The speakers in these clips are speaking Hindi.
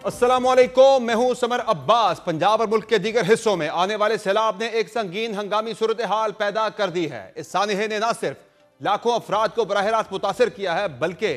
अस्सलामुअलैकुम, मैं हूं समर अब्बास। पंजाब और मुल्क के दीगर हिस्सों में आने वाले सैलाब ने एक संगीन हंगामी सूरत हाल पैदा कर दी है। इस सानहे ने न सिर्फ लाखों अफराद को बराह रास्त मुतासर किया है, बल्कि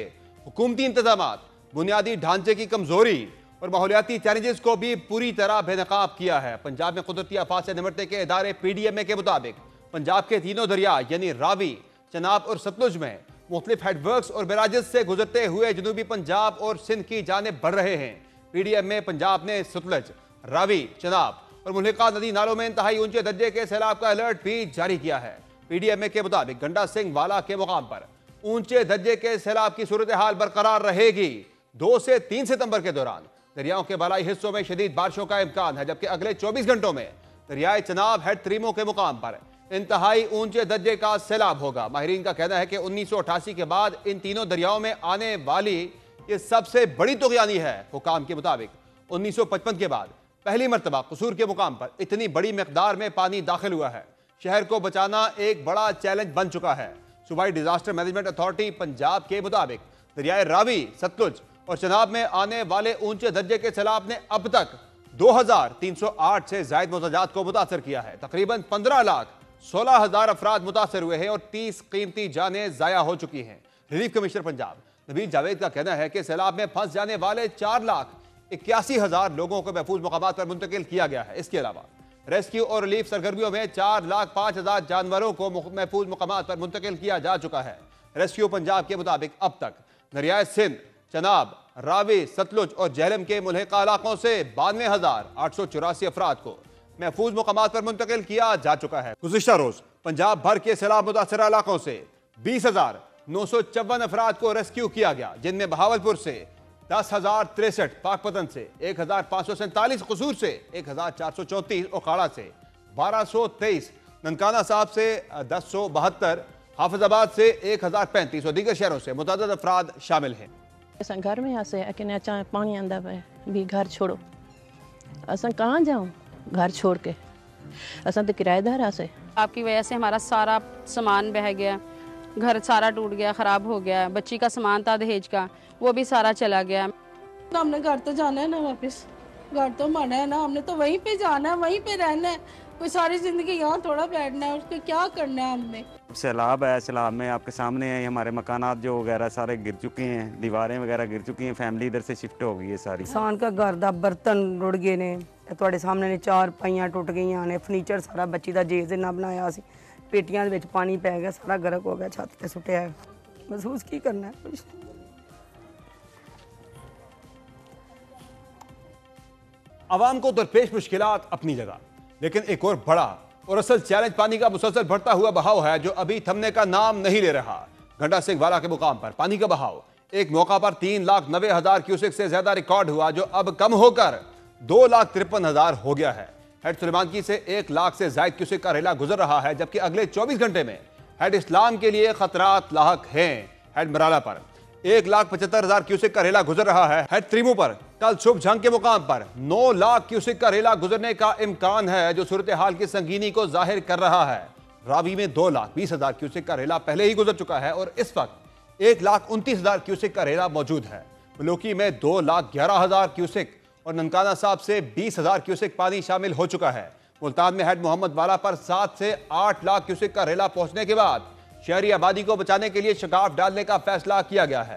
हुकूमती इंतजामात, बुनियादी ढांचे की कमजोरी और माहौलियाती चैलेंजेस को भी पूरी तरह बेनकाब किया है। पंजाब में कुदरती आफात से निपटने के इदारे PDMA के मुताबिक पंजाब के तीनों दरिया यानी रावी, चनाब और सतलुज में मुख्तलिफ हेडवर्क्स और बैराजेस से गुजरते हुए जनूबी पंजाब और सिंध की जानिब बढ़ रहे हैं। PDMA पंजाब ने सतलुज, रावी, चनाब और मुल्हिका नदी नालों में इंतहाई ऊंचे दर्जे के सैलाब का अलर्ट भी जारी किया है। PDMA के मुताबिक गंडा सिंह वाला के मुकाम पर ऊंचे दर्जे के सैलाब की सूरत हाल बरकरार रहेगी। 2 से 3 सितंबर के दौरान दरियाओं के बालाई हिस्सों में शदीद बारिशों का इम्कान है, जबकि अगले 24 घंटों में दरियाए चनाब हेड त्रीमो के मुकाम पर इंतहाई ऊंचे दर्जे का सैलाब होगा। माहिरीन का कहना है कि 1988 के बाद इन तीनों दरियाओं में आने वाली ये सबसे बड़ी तुग़यानी है। हुकाम के मुताबिक 1955 के बाद पहली मरतबा कसूर के मुकाम पर इतनी बड़ी मकदार में पानी दाखिल हुआ है। शहर को बचाना एक बड़ा चैलेंज बन चुका है। सूबाई डिजास्टर मैनेजमेंट अथॉरिटी पंजाब के मुताबिक दरियाए रावी, सतलुज और चनाब में आने वाले ऊंचे दर्जे के सैलाब ने अब तक 2308 से ज्यादा मुताजात को मुतासर किया है। तकरीबन 15,16,000 अफराद मुतासर हुए हैं और 30 कीमती जानें जाया हो चुकी हैं। रिलीफ कमिश्नर पंजाब नवीद जावेद का कहना है कि सैलाब में फंस जाने वाले 4,81,000 लोगों को महफूज मकामात पर मुंतकिल किया गया है। इसके अलावा रेस्क्यू और रिलीफ सरगर्मियों में 4,05,000 जानवरों को महफूज मकामात पर मुंतकिल किया जा चुका है। रेस्क्यू पंजाब के मुताबिक अब तक दरियाए सिंध, चनाब, रावी, सतलुज और झेलम के मुल्हिका इलाकों से 92,884 अफराद को महफूज मकामात पर मुंतकिल किया जा चुका है। गुज़िश्ता रोज पंजाब भर के सैलाब मुतासरा इलाकों से 20,954 अफराद को रेस्क्यू किया गया, जिनमें बहावलपुर से 10,063, पाकपतन से 1,547, कसूर से 1,434, ओखाड़ा से 1,223, ननकाना साहब से 10,172, हाफिजाबाद से 1,035 और दीगर शहरों से मुतअद्दिद अफराद शामिल हैं। असां घर में आसे कि अचानक पानी आंदा पे भी घर छोड़ो, असां कहाँ जाऊँ घर छोड़ के, असां तो किराएदार आसे। आपकी वजह से हमारा सारा सामान बह गया, घर सारा टूट गया, ख़राब हो गया। बच्ची का सामान था दहेज का, वो भी सारा चला गया। हमने घर तो जाना है ना, वापस घर तो माना है ना, हमने तो वहीं पे जाना है, वहीं पे रहना है। कोई सारी ज़िंदगी यहाँ थोड़ा बैठना है, उसको क्या करना है हमने। सैलाब है, सैलाब में आपके सामने है हमारे मकानात जो वगैरह सारे गिर चुके हैं, दीवारें वगैरह गिर चुकी हैं, फैमिली इधर से शिफ्ट हो गई है सारी। किसान का घर दा बर्तन रुड़ गए ने, ਤੁਹਾਡੇ ਸਾਹਮਣੇ ਨੇ 4 ਪਾਈਆਂ ਟੁੱਟ ਗਈਆਂ ਨੇ, ਫਰਨੀਚਰ ਸਾਰਾ ਬੱਚੀ ਦਾ ਜੇਜ਼ ਨਾ ਬਣਾਇਆ ਸੀ, ਪੇਟੀਆਂ ਦੇ ਵਿੱਚ ਪਾਣੀ ਪੈ ਗਿਆ, ਸਾਰਾ ਗਰਕ ਹੋ ਗਿਆ, ਛੱਤ ਤੇ ਸੁੱਟਿਆ ਹੈ। ਮਹਿਸੂਸ ਕੀ ਕਰਨਾ है कुछ। आवाम को दरपेश मुश्किलात अपनी जगह, लेकिन एक और बड़ा और असल चैलेंज पानी का मुसलसल बढ़ता हुआ बहाव है, जो अभी थमने का नाम नहीं ले रहा। गंडा सिंह वाला के मुकाम पर पानी का बहाव एक मौका पर 3,90,000 क्यूसेक से ज्यादा रिकॉर्ड हुआ, जो अब कम होकर 2,53,000 हो गया है। हेड सुलेमानकी से 1 लाख से ज्यादा क्यूसेक का रेला गुजर रहा है, जबकि अगले 24 घंटे में हेड इस्लाम के लिए खतरात लाहक हैं। हेड मराला पर 1,75,000 क्यूसेक का रेला गुजर रहा है। हेड त्रीमो पर कल शुभ झंग के मुकाम पर 9 लाख क्यूसेक का रेला गुजरने का इम्कान है, जो सूरत हाल की संगीनी को जाहिर कर रहा है। रावी में 2,20,000 क्यूसेक का रेला पहले ही गुजर चुका है और इस वक्त 1,29,000 क्यूसेक का रेला मौजूद है। मलूकी में 2,11,000 क्यूसेक और ननकाना साहब से 20,000 क्यूसेक पानी शामिल हो चुका है। मुल्तान में हेड मोहम्मद वाला पर 7 से 8 लाख क्यूसेक का रेला पहुंचने के बाद शहरी आबादी को बचाने के लिए शगाफ डालने का फैसला किया गया है।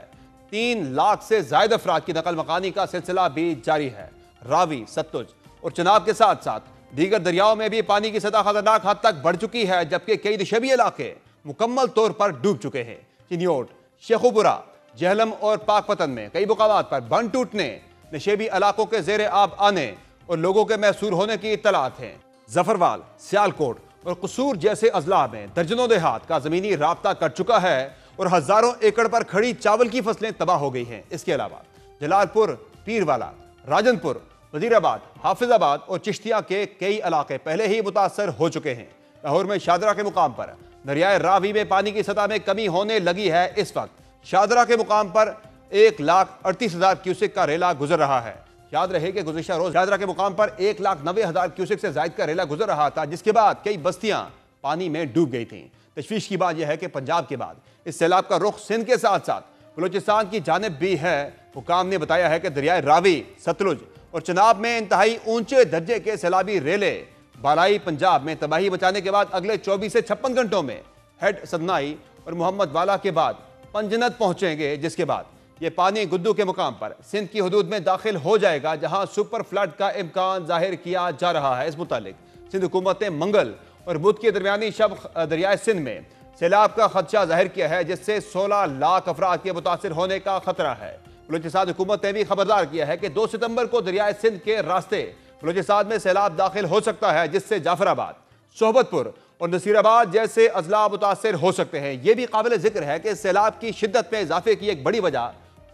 3 लाख से ज्यादा अफराद की नकल मकानी का सिलसिला भी जारी है। रावी, सतलुज और चनाब के साथ साथ दीगर दरियाओं में भी पानी की सतह खतरनाक हद तक बढ़ चुकी है, जबकि कई नशेबी इलाके मुकम्मल तौर पर डूब चुके हैं। चिन्योट, शेखुपुरा, जहलम और पाकपतन में कई मुकामात पर बंद टूटने, नशेबी इलाकों के जेर आब आने और लोगों के महसूर होने की इत्तलात हैं। जफरवाल, सियालकोट और कसूर जैसे अजला में दर्जनों देहात का जमीनी राब्ता कट चुका है और हजारों एकड़ पर खड़ी चावल की फसलें तबाह हो गई हैं। इसके अलावा जलालपुर, पीरवाला, राजनपुर, वजीराबाद, हाफिजाबाद और चिश्तिया के कई इलाके पहले ही मुतासर हो चुके हैं। लाहौर में शादरा के मुकाम पर दरियाए रावी में पानी की सतह में कमी होने लगी है। इस वक्त शादरा के मुकाम पर 1,38,000 क्यूसेक का रेला गुजर रहा है। याद रहे कि गुज़िश्ता रोज शादरा के मुकाम पर 1,90,000 क्यूसेक से ज्यादा का रेला गुजर रहा था, जिसके बाद कई बस्तियां पानी में डूब गई थीं। तशवीश की बात यह है कि पंजाब के बाद इस सैलाब का रुख सिंध के साथ साथ बलूचिस्तान की जानिब भी है। हुकाम ने बताया है कि दरियाए रावी, सतलुज और चनाब में इंतहाई ऊंचे दर्जे के सैलाबी रेले बालाई पंजाब में तबाही मचाने के बाद अगले 24 से 56 घंटों में हेड सदनाई और मोहम्मद वाला के बाद पंजनत पहुंचेंगे, जिसके बाद ये पानी गुद्दू के मुकाम पर सिंध की हदूद में दाखिल हो जाएगा, जहां सुपर फ्लड का इम्कान जाहिर किया जा रहा है। इस मुतालिक सिंध हुकूमत ने मंगल और बुध के दरमियानी शब दरियाए सिंध में सैलाब का खदशा जाहिर किया है, जिससे 16 लाख अफराद के मुतासिर होने का खतरा है। बलूचिस्तान हुकूमत ने भी खबरदार किया है कि 2 सितंबर को दरियाए सिंध के रास्ते बलूचिस्तान में सैलाब दाखिल हो सकता है, जिससे जाफराबाद, सोहबतपुर और नसीराबाद जैसे अजला मुतासिर हो सकते हैं। यह भी काबिल जिक्र है कि सैलाब की शिद्दत में इजाफे की एक बड़ी वजह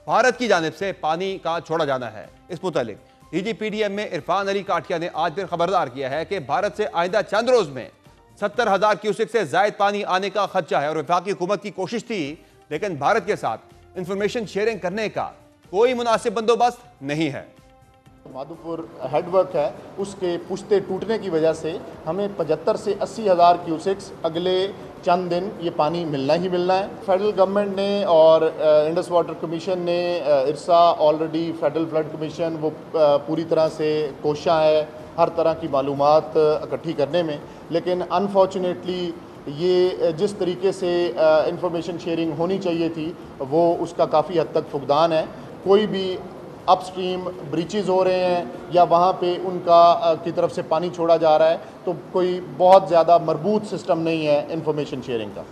भारत की जानिब से पानी का छोड़ा जाना है। इस मुतालिक DGPDM में इरफान अली काठिया ने आज फिर खबरदार किया है कि भारत से आइंदा चंद रोज में 70,000 क्यूसेक से जायद पानी आने का खदशा है और वफाकी हुकूमत की कोशिश थी, लेकिन भारत के साथ इंफॉर्मेशन शेयरिंग करने का कोई मुनासिब बंदोबस्त नहीं है। माधोपुर हेडवर्क है, उसके पुश्ते टूटने की वजह से हमें 75 से 80,000 क्यूसेक्स अगले चंद दिन ये पानी मिलना ही मिलना है। फेडरल गवर्नमेंट ने और इंडस वाटर कमीशन ने, इरसा ऑलरेडी फेडरल फ्लड कमीशन वो पूरी तरह से कोशिश है हर तरह की मालूमात इकट्ठी करने में, लेकिन अनफॉर्चुनेटली ये जिस तरीके से इंफॉर्मेशन शेयरिंग होनी चाहिए थी वो उसका काफ़ी हद तक फुकदान है। कोई भी अपस्ट्रीम ब्रीचेस हो रहे हैं या वहाँ पे उनका की तरफ से पानी छोड़ा जा रहा है, तो कोई बहुत ज़्यादा मरबूत सिस्टम नहीं है इंफॉर्मेशन शेयरिंग का।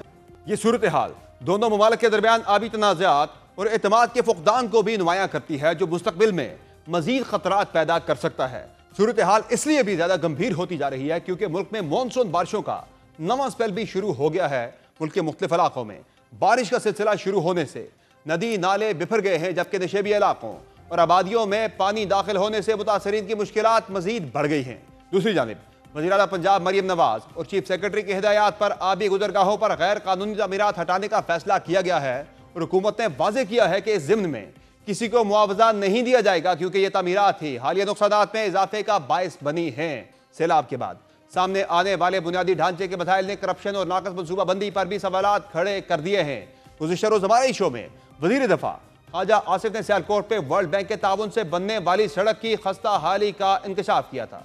ये सूरत हाल दोनों ममालिक के दरमियान आबी तनाज़ात और एतमाद के फुकदान को भी नुमायां करती है, जो मुस्तकबिल में मजीद खतरात पैदा कर सकता है। सूरत हाल इसलिए भी ज़्यादा गंभीर होती जा रही है क्योंकि मुल्क में मानसून बारिशों का नवा स्पेल भी शुरू हो गया है। मुल्क के मुख्तलिफ इलाकों में बारिश का सिलसिला शुरू होने से नदी नाले बिफर गए हैं, जबकि नशेबी इलाकों और आबादियों में पानी दाखिल होने से मुतासरीन की मुश्किलात मजीद बढ़ गई हैं। दूसरी जानिब वज़ीर आला पंजाब मरियम नवाज और चीफ सेक्रेटरी की हिदायत पर आबी गुजरगाहों पर गैर कानूनी तमीरात हटाने का फैसला किया गया है और हुकूमत ने वाज़ेह किया है कि इस ज़िम्न में किसी को मुआवजा नहीं दिया जाएगा, क्योंकि ये तमीरात ही हालिया नुकसानात में इजाफे का बायस बनी हैं। सैलाब के बाद सामने आने वाले बुनियादी ढांचे के मसाइल ने करप्शन और नाकस मनसूबाबंदी पर भी सवालात खड़े कर दिए हैं। गुज़िश्ता रोज़ हमारे शो में वज़ीर दफ़ा ख्वाजा आसिफ ने सियालकोट पे वर्ल्ड बैंक के ताउन से बनने वाली सड़क की खस्ता हाली का इंकशाफ किया था।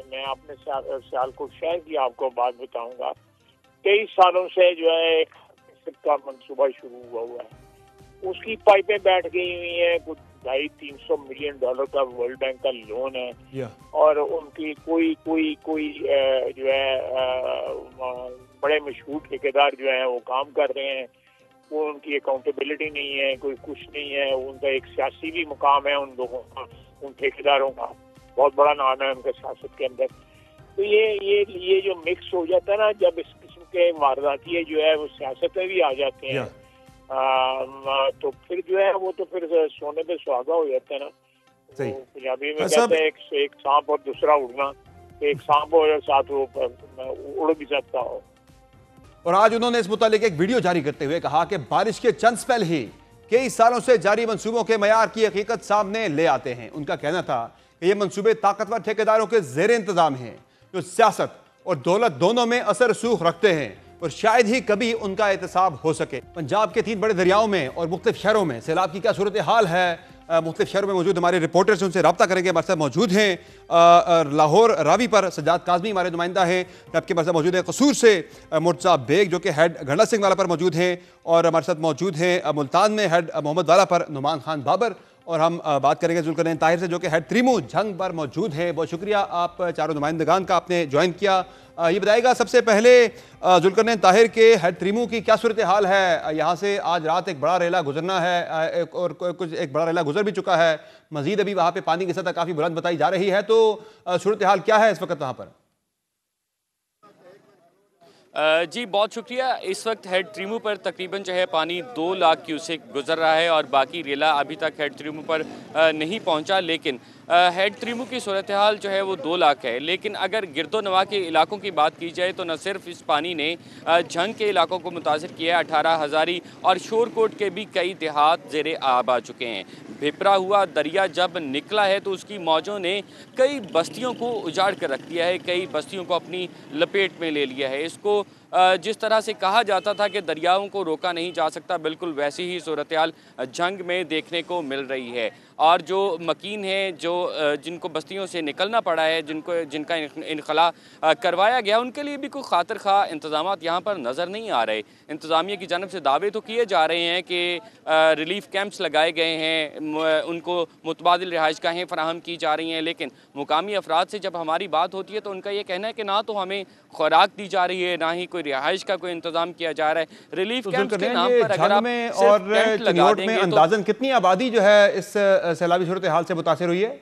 मैं अपने सियालकोट शहर की आपको बात बताऊंगा। 23 सालों से जो है एक का मंसूबा शुरू हुआ है, उसकी पाइपें बैठ गई हुई हैं। कुछ 250-300 मिलियन डॉलर का वर्ल्ड बैंक का लोन है और उनकी कोई जो है बड़े मशहूर ठेकेदार जो है वो काम कर रहे हैं, वो उनकी अकाउंटेबिलिटी नहीं है, कोई कुछ नहीं है। उनका एक सियासी भी मुकाम है, उन लोगों का, उन ठेकेदारों का बहुत बड़ा नाम है उनके सियासत के अंदर। तो ये जो मिक्स हो जाता है ना, जब इस किस्म के वारदातिये जो है वो सियासत में भी आ जाते हैं तो फिर जो है वो तो फिर सोने पे सुहागा हो जाता है ना। तो पंजाबी में कहते हैं एक सांप और दूसरा उड़ना, एक सांप और साथ वो उड़ भी सकता हो। और आज उन्होंने इस मुतालिक एक वीडियो जारी करते हुए कहा कि बारिश के चंद स्पेल ही कई सालों से जारी मंसूबों के मयार की हकीकत सामने ले आते हैं। उनका कहना था कि ये मंसूबे ताकतवर ठेकेदारों के जेर इंतजाम हैं, जो सियासत और दौलत दोनों में असर सूख रखते हैं और शायद ही कभी उनका एहतसाब हो सके। पंजाब के 3 बड़े दरियाओं में और मुख्तलिफ शहरों में सैलाब की क्या सूरत हाल है, मुख्तलिफ शहरों में मौजूद हमारे रिपोर्टर्स उनसे रब्ता करेंगे। हमारे साथ मौजूद हैं लाहौर रावी पर सज्जाद काज़मी हमारे नुमाइंदा हैं, जबकि हमारे साथ मौजूद है कसूर से मुर्तज़ा बेग जो कि हेड घंडा सिंह वाला पर मौजूद हैं, और हमारे साथ मौजूद हैं मुल्तान में हेड मोहम्मद वाला पर नुमान खान बाबर, और हम बात करेंगे जुल्करनैन ताहिर से जो कि हेड त्रिमू झंग पर मौजूद हैं। बहुत शुक्रिया आप चारों नुमाइंदगान का आपने ज्वाइन किया। ये बताइएगा सबसे पहले जुल्करनैन ताहिर के हेड त्रिमू की क्या सूरत हाल है? यहाँ से आज रात एक बड़ा रेला गुजरना है और एक बड़ा रेला गुजर भी चुका है, मजीद अभी वहाँ पे पानी की सतह काफ़ी बुलंद बताई जा रही है, तो सूरत हाल क्या है इस वक्त वहाँ पर? जी बहुत शुक्रिया। इस वक्त हेड त्रिमू पर तकरीबन जो है पानी 2 लाख क्यूसेक गुजर रहा है और बाकी रेला अभी तक हेड त्रिमू पर नहीं पहुंचा, लेकिन हेड त्रिमू की सूरत हाल जो है वो 2 लाख है। लेकिन अगर गिरदो नवा के इलाकों की बात की जाए तो न सिर्फ इस पानी ने झंग के इलाकों को मुतासर किया है, 18 हज़ारी और शोरकोट के भी कई देहात ज़ेरे आब आ चुके हैं। भिपरा हुआ दरिया जब निकला है तो उसकी मौजों ने कई बस्तियों को उजाड़ कर रख दिया है, कई बस्तियों को अपनी लपेट में ले लिया है। इसको जिस तरह से कहा जाता था कि दरियाओं को रोका नहीं जा सकता, बिल्कुल वैसी ही सूरत-ए-हाल जंग में देखने को मिल रही है। और जो मकीन हैं, जो जिनको बस्तियों से निकलना पड़ा है, जिनका इनखला करवाया गया, उनके लिए भी कोई खातिर खा इंतज़ामात यहाँ पर नज़र नहीं आ रहे। इंतज़ामिया की जानब से दावे तो किए जा रहे हैं कि रिलीफ कैंप्स लगाए गए हैं, उनको मुतबादिल रिहाइशगाहें फराहम की जा रही हैं, लेकिन मुकामी अफराद से जब हमारी बात होती है तो उनका ये कहना है कि ना तो हमें खुराक दी जा रही है, ना ही कोई रिहाइश का कोई इंतज़ाम किया जा रहा है। रिलीफ कैंप्स के नाम पर अगर आप और चिन्योट में अंदाजन कितनी आबादी जो है इस सैलाबी सूरत हाल से मुतासिर हुई है?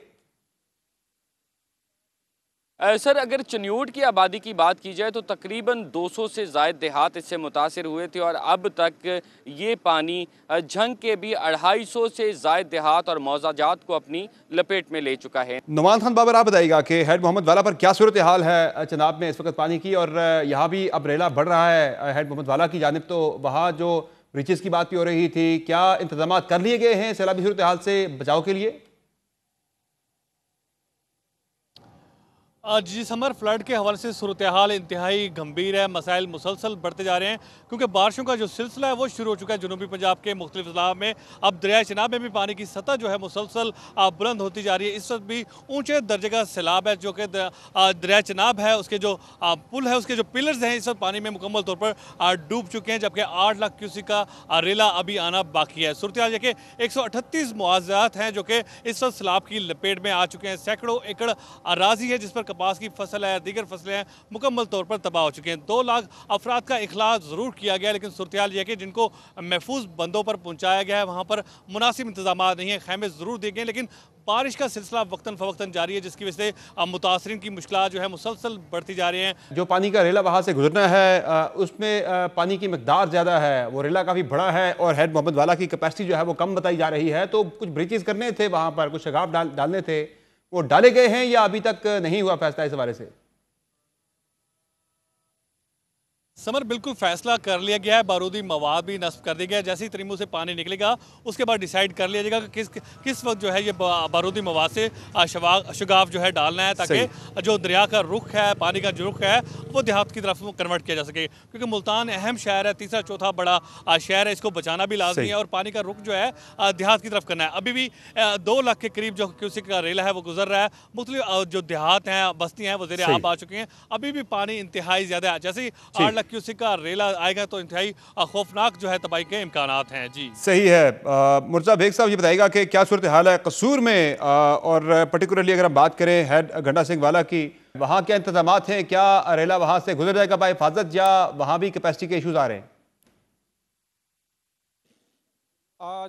सर, अगर चिन्योट की आबादी की बात की जाए तो तकरीबन 200 से ज़ायद देहात इससे मुतासिर हुए थे और अब तक ये पानी झंग के भी 250 से ज़ायद देहात और मौज़ाजात को अपनी लपेट में ले चुका है। नुमान खान बाबर, आप बताइएगा कि हेड मोहम्मद वाला पर क्या सूरत हाल है चनाब में इस वक्त पानी की, और यहाँ भी अब रेला बढ़ रहा है हेड मोहम्मद वाला की जानिब, तो वहाँ जो ब्रिजेस की बात भी हो रही थी, क्या इंतजाम कर लिए गए हैं सैलाबी सूरत हाल से बचाव के लिए? जी समर, फ्लड के हवाले से सूरत हाल इंतहाई गंभीर है। मसाइल मुसलसल बढ़ते जा रहे हैं क्योंकि बारिशों का जो सिलसिला है वो शुरू हो चुका है जनूबी पंजाब के मुख्तलिफ इलाक़ों में। अब दरिया चनाब में भी पानी की सतह जो है मुसलसल बुलंद होती जा रही है। इस वक्त भी ऊंचे दर्जे का सैलाब है, जो कि दरिया चनाब है उसके जो पुल है, उसके जो पिलर्स हैं, इस वक्त पानी में मुकम्मल तौर पर डूब चुके हैं, जबकि 8 लाख क्यूसेक का रेला अभी आना बाकी है। सूरत हाल कि 138 मुआवजात हैं जो कि इस वक्त सैलाब की लपेट में आ चुके हैं। सैकड़ों एकड़ अराजी है जिस पर कपास की फसल है, दीगर फसलें हैं, मुकम्मल तौर पर तबाह हो चुके हैं। 2 लाख अफराद का इखलास ज़रूर किया गया, लेकिन सूरत हाल यह कि जिनको महफूज बंदों पर पहुँचाया गया है वहाँ पर मुनासिब इंतजाम नहीं है। खैमे ज़रूर दिए गए, लेकिन बारिश का सिलसिला वक्तन फ़वक्तन जारी है, जिसकी वजह से मुतासरीन की मुश्किलात जो है मुसलसल बढ़ती जा रही हैं। जो पानी का रेला वहाँ से गुजरना है उसमें पानी की मिकदार ज़्यादा है, वो रेला काफ़ी बड़ा है और हेड मोहम्मद वाला की कैपेसिटी जो है वो कम बताई जा रही है, तो कुछ ब्रिजेस करने थे वहाँ पर, कुछ शगाफ डालने थे, वो डाले गए हैं या अभी तक नहीं हुआ फैसला इस हवाले से? समर, बिल्कुल फैसला कर लिया गया है। बारूदी मवाद भी नस्ब कर दिया गया है। जैसे ही त्रिमू से पानी निकलेगा उसके बाद डिसाइड कर लिया जाएगा कि किस वक्त जो है ये बारूदी मवाद से शगाफ जो है डालना है, ताकि जो दरिया का रुख है, पानी का जो रुख है, वो देहात की तरफ कन्वर्ट किया जा सके। क्योंकि मुल्तान अहम शहर है, तीसरा चौथा बड़ा शहर है, इसको बचाना भी लाजमी है और पानी का रुख जो है देहात की तरफ करना है। अभी भी 2 लाख के करीब जो क्यूसेक का रेला है वो गुजर रहा है। मुख्तलिफ जो देहात हैं, बस्तियाँ हैं, वो ज़ेरे आब आ चुकी हैं। अभी भी पानी इंतहाई ज़्यादा है। जैसे ही 8 लाख क्यूसेक का रेला आएगा तो इंतहाई खौफनाक जो है तबाही के इम्कानात हैं। जी सही है। मुर्जा बेग साहब, ये बताइएगा कि क्या सूरत हाल है कसूर में, और पर्टिकुलरली अगर हम बात करें हेड गंडा सिंह वाला की, वहाँ क्या इंतजामात हैं? क्या रेला वहाँ से गुजर जाएगा बाहिफाजत या वहाँ भी कैपेसिटी के इशूज़ आ रहे हैं?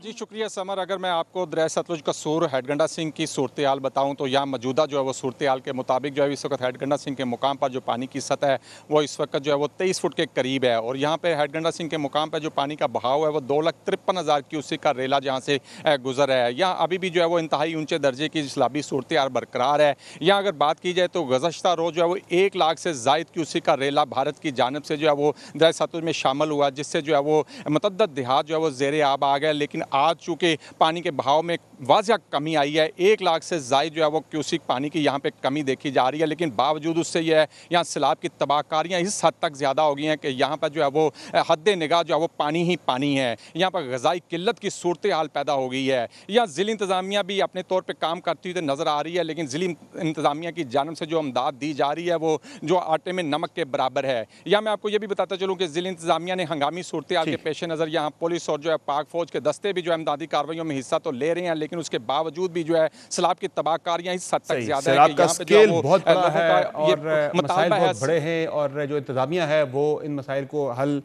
जी शुक्रिया समर। अगर मैं आपको दरिया सतलुज कसूर हेडगंडा सिंह की सूरत हाल बताऊँ तो यहाँ मौजूदा जो है वो सूरत हाल के मुताबिक जो है इस वक्त हेडगंडा सिंह के मुकाम पर जो पानी की सतह है वो इस वक्त जो है वो 23 फुट के करीब है। और यहाँ पे हेडगंडा सिंह के मुकाम पर जो पानी का बहाव है वो 2,53,000 क्यूसेक का रेला जहाँ से गुजर रहा है। यहाँ अभी भी जो है वो इंतहाई ऊँचे दर्जे की सैलाबी सूरत हाल बरकरार है। यहाँ अगर बात की जाए तो गुज़श्ता रोज़ जो है वो 1 लाख से ज़ायद क्यूसेक का रेला भारत की जानब से जो है वो दरिया सतलुज में शामिल हुआ, जिससे जो है वो मतअद्दद देहात जो है वो ज़ेरे आब आ गए। लेकिन आज चूँकि पानी के बहाव में वाज़ह कमी आई है, 1 लाख से ज़ायद जो है वो क्यूसेक पानी की यहाँ पे कमी देखी जा रही है, लेकिन बावजूद उससे यह है यहाँ सैलाब की तबाहकारियाँ इस हद तक ज़्यादा हो गई हैं कि यहाँ पर जो है वो हद निगाह जो है वो पानी ही पानी है। यहाँ पर ग़ज़ाई किल्लत की सूरत हाल पैदा हो गई है। यहाँ ज़िली इंतज़ामिया भी अपने तौर पर काम करती हुई नज़र आ रही है, लेकिन ज़िली इंतज़ामिया की जानब से जो इमदाद दी जा रही है वो जो आटे में नमक के बराबर है। यहाँ मैं आपको ये भी बताता चलूँ कि ज़िली इंतज़ामिया ने हंगामी सूरत हाल के पेश नज़र यहाँ पुलिस और जो है पाक फ़ौज के दस्ते भी जो है इमदादी कार्रवाइयों में हिस्सा तो ले रहे हैं, लेकिन उसके बावजूद भी जो है सैलाब की तबाहकारियां इस हद तक ज्यादा है कि यहाँ पे जो है बहुत बड़ा है और मसाइल बहुत बड़े हैं और जो इंतजामिया है वो इन मसाइल को हल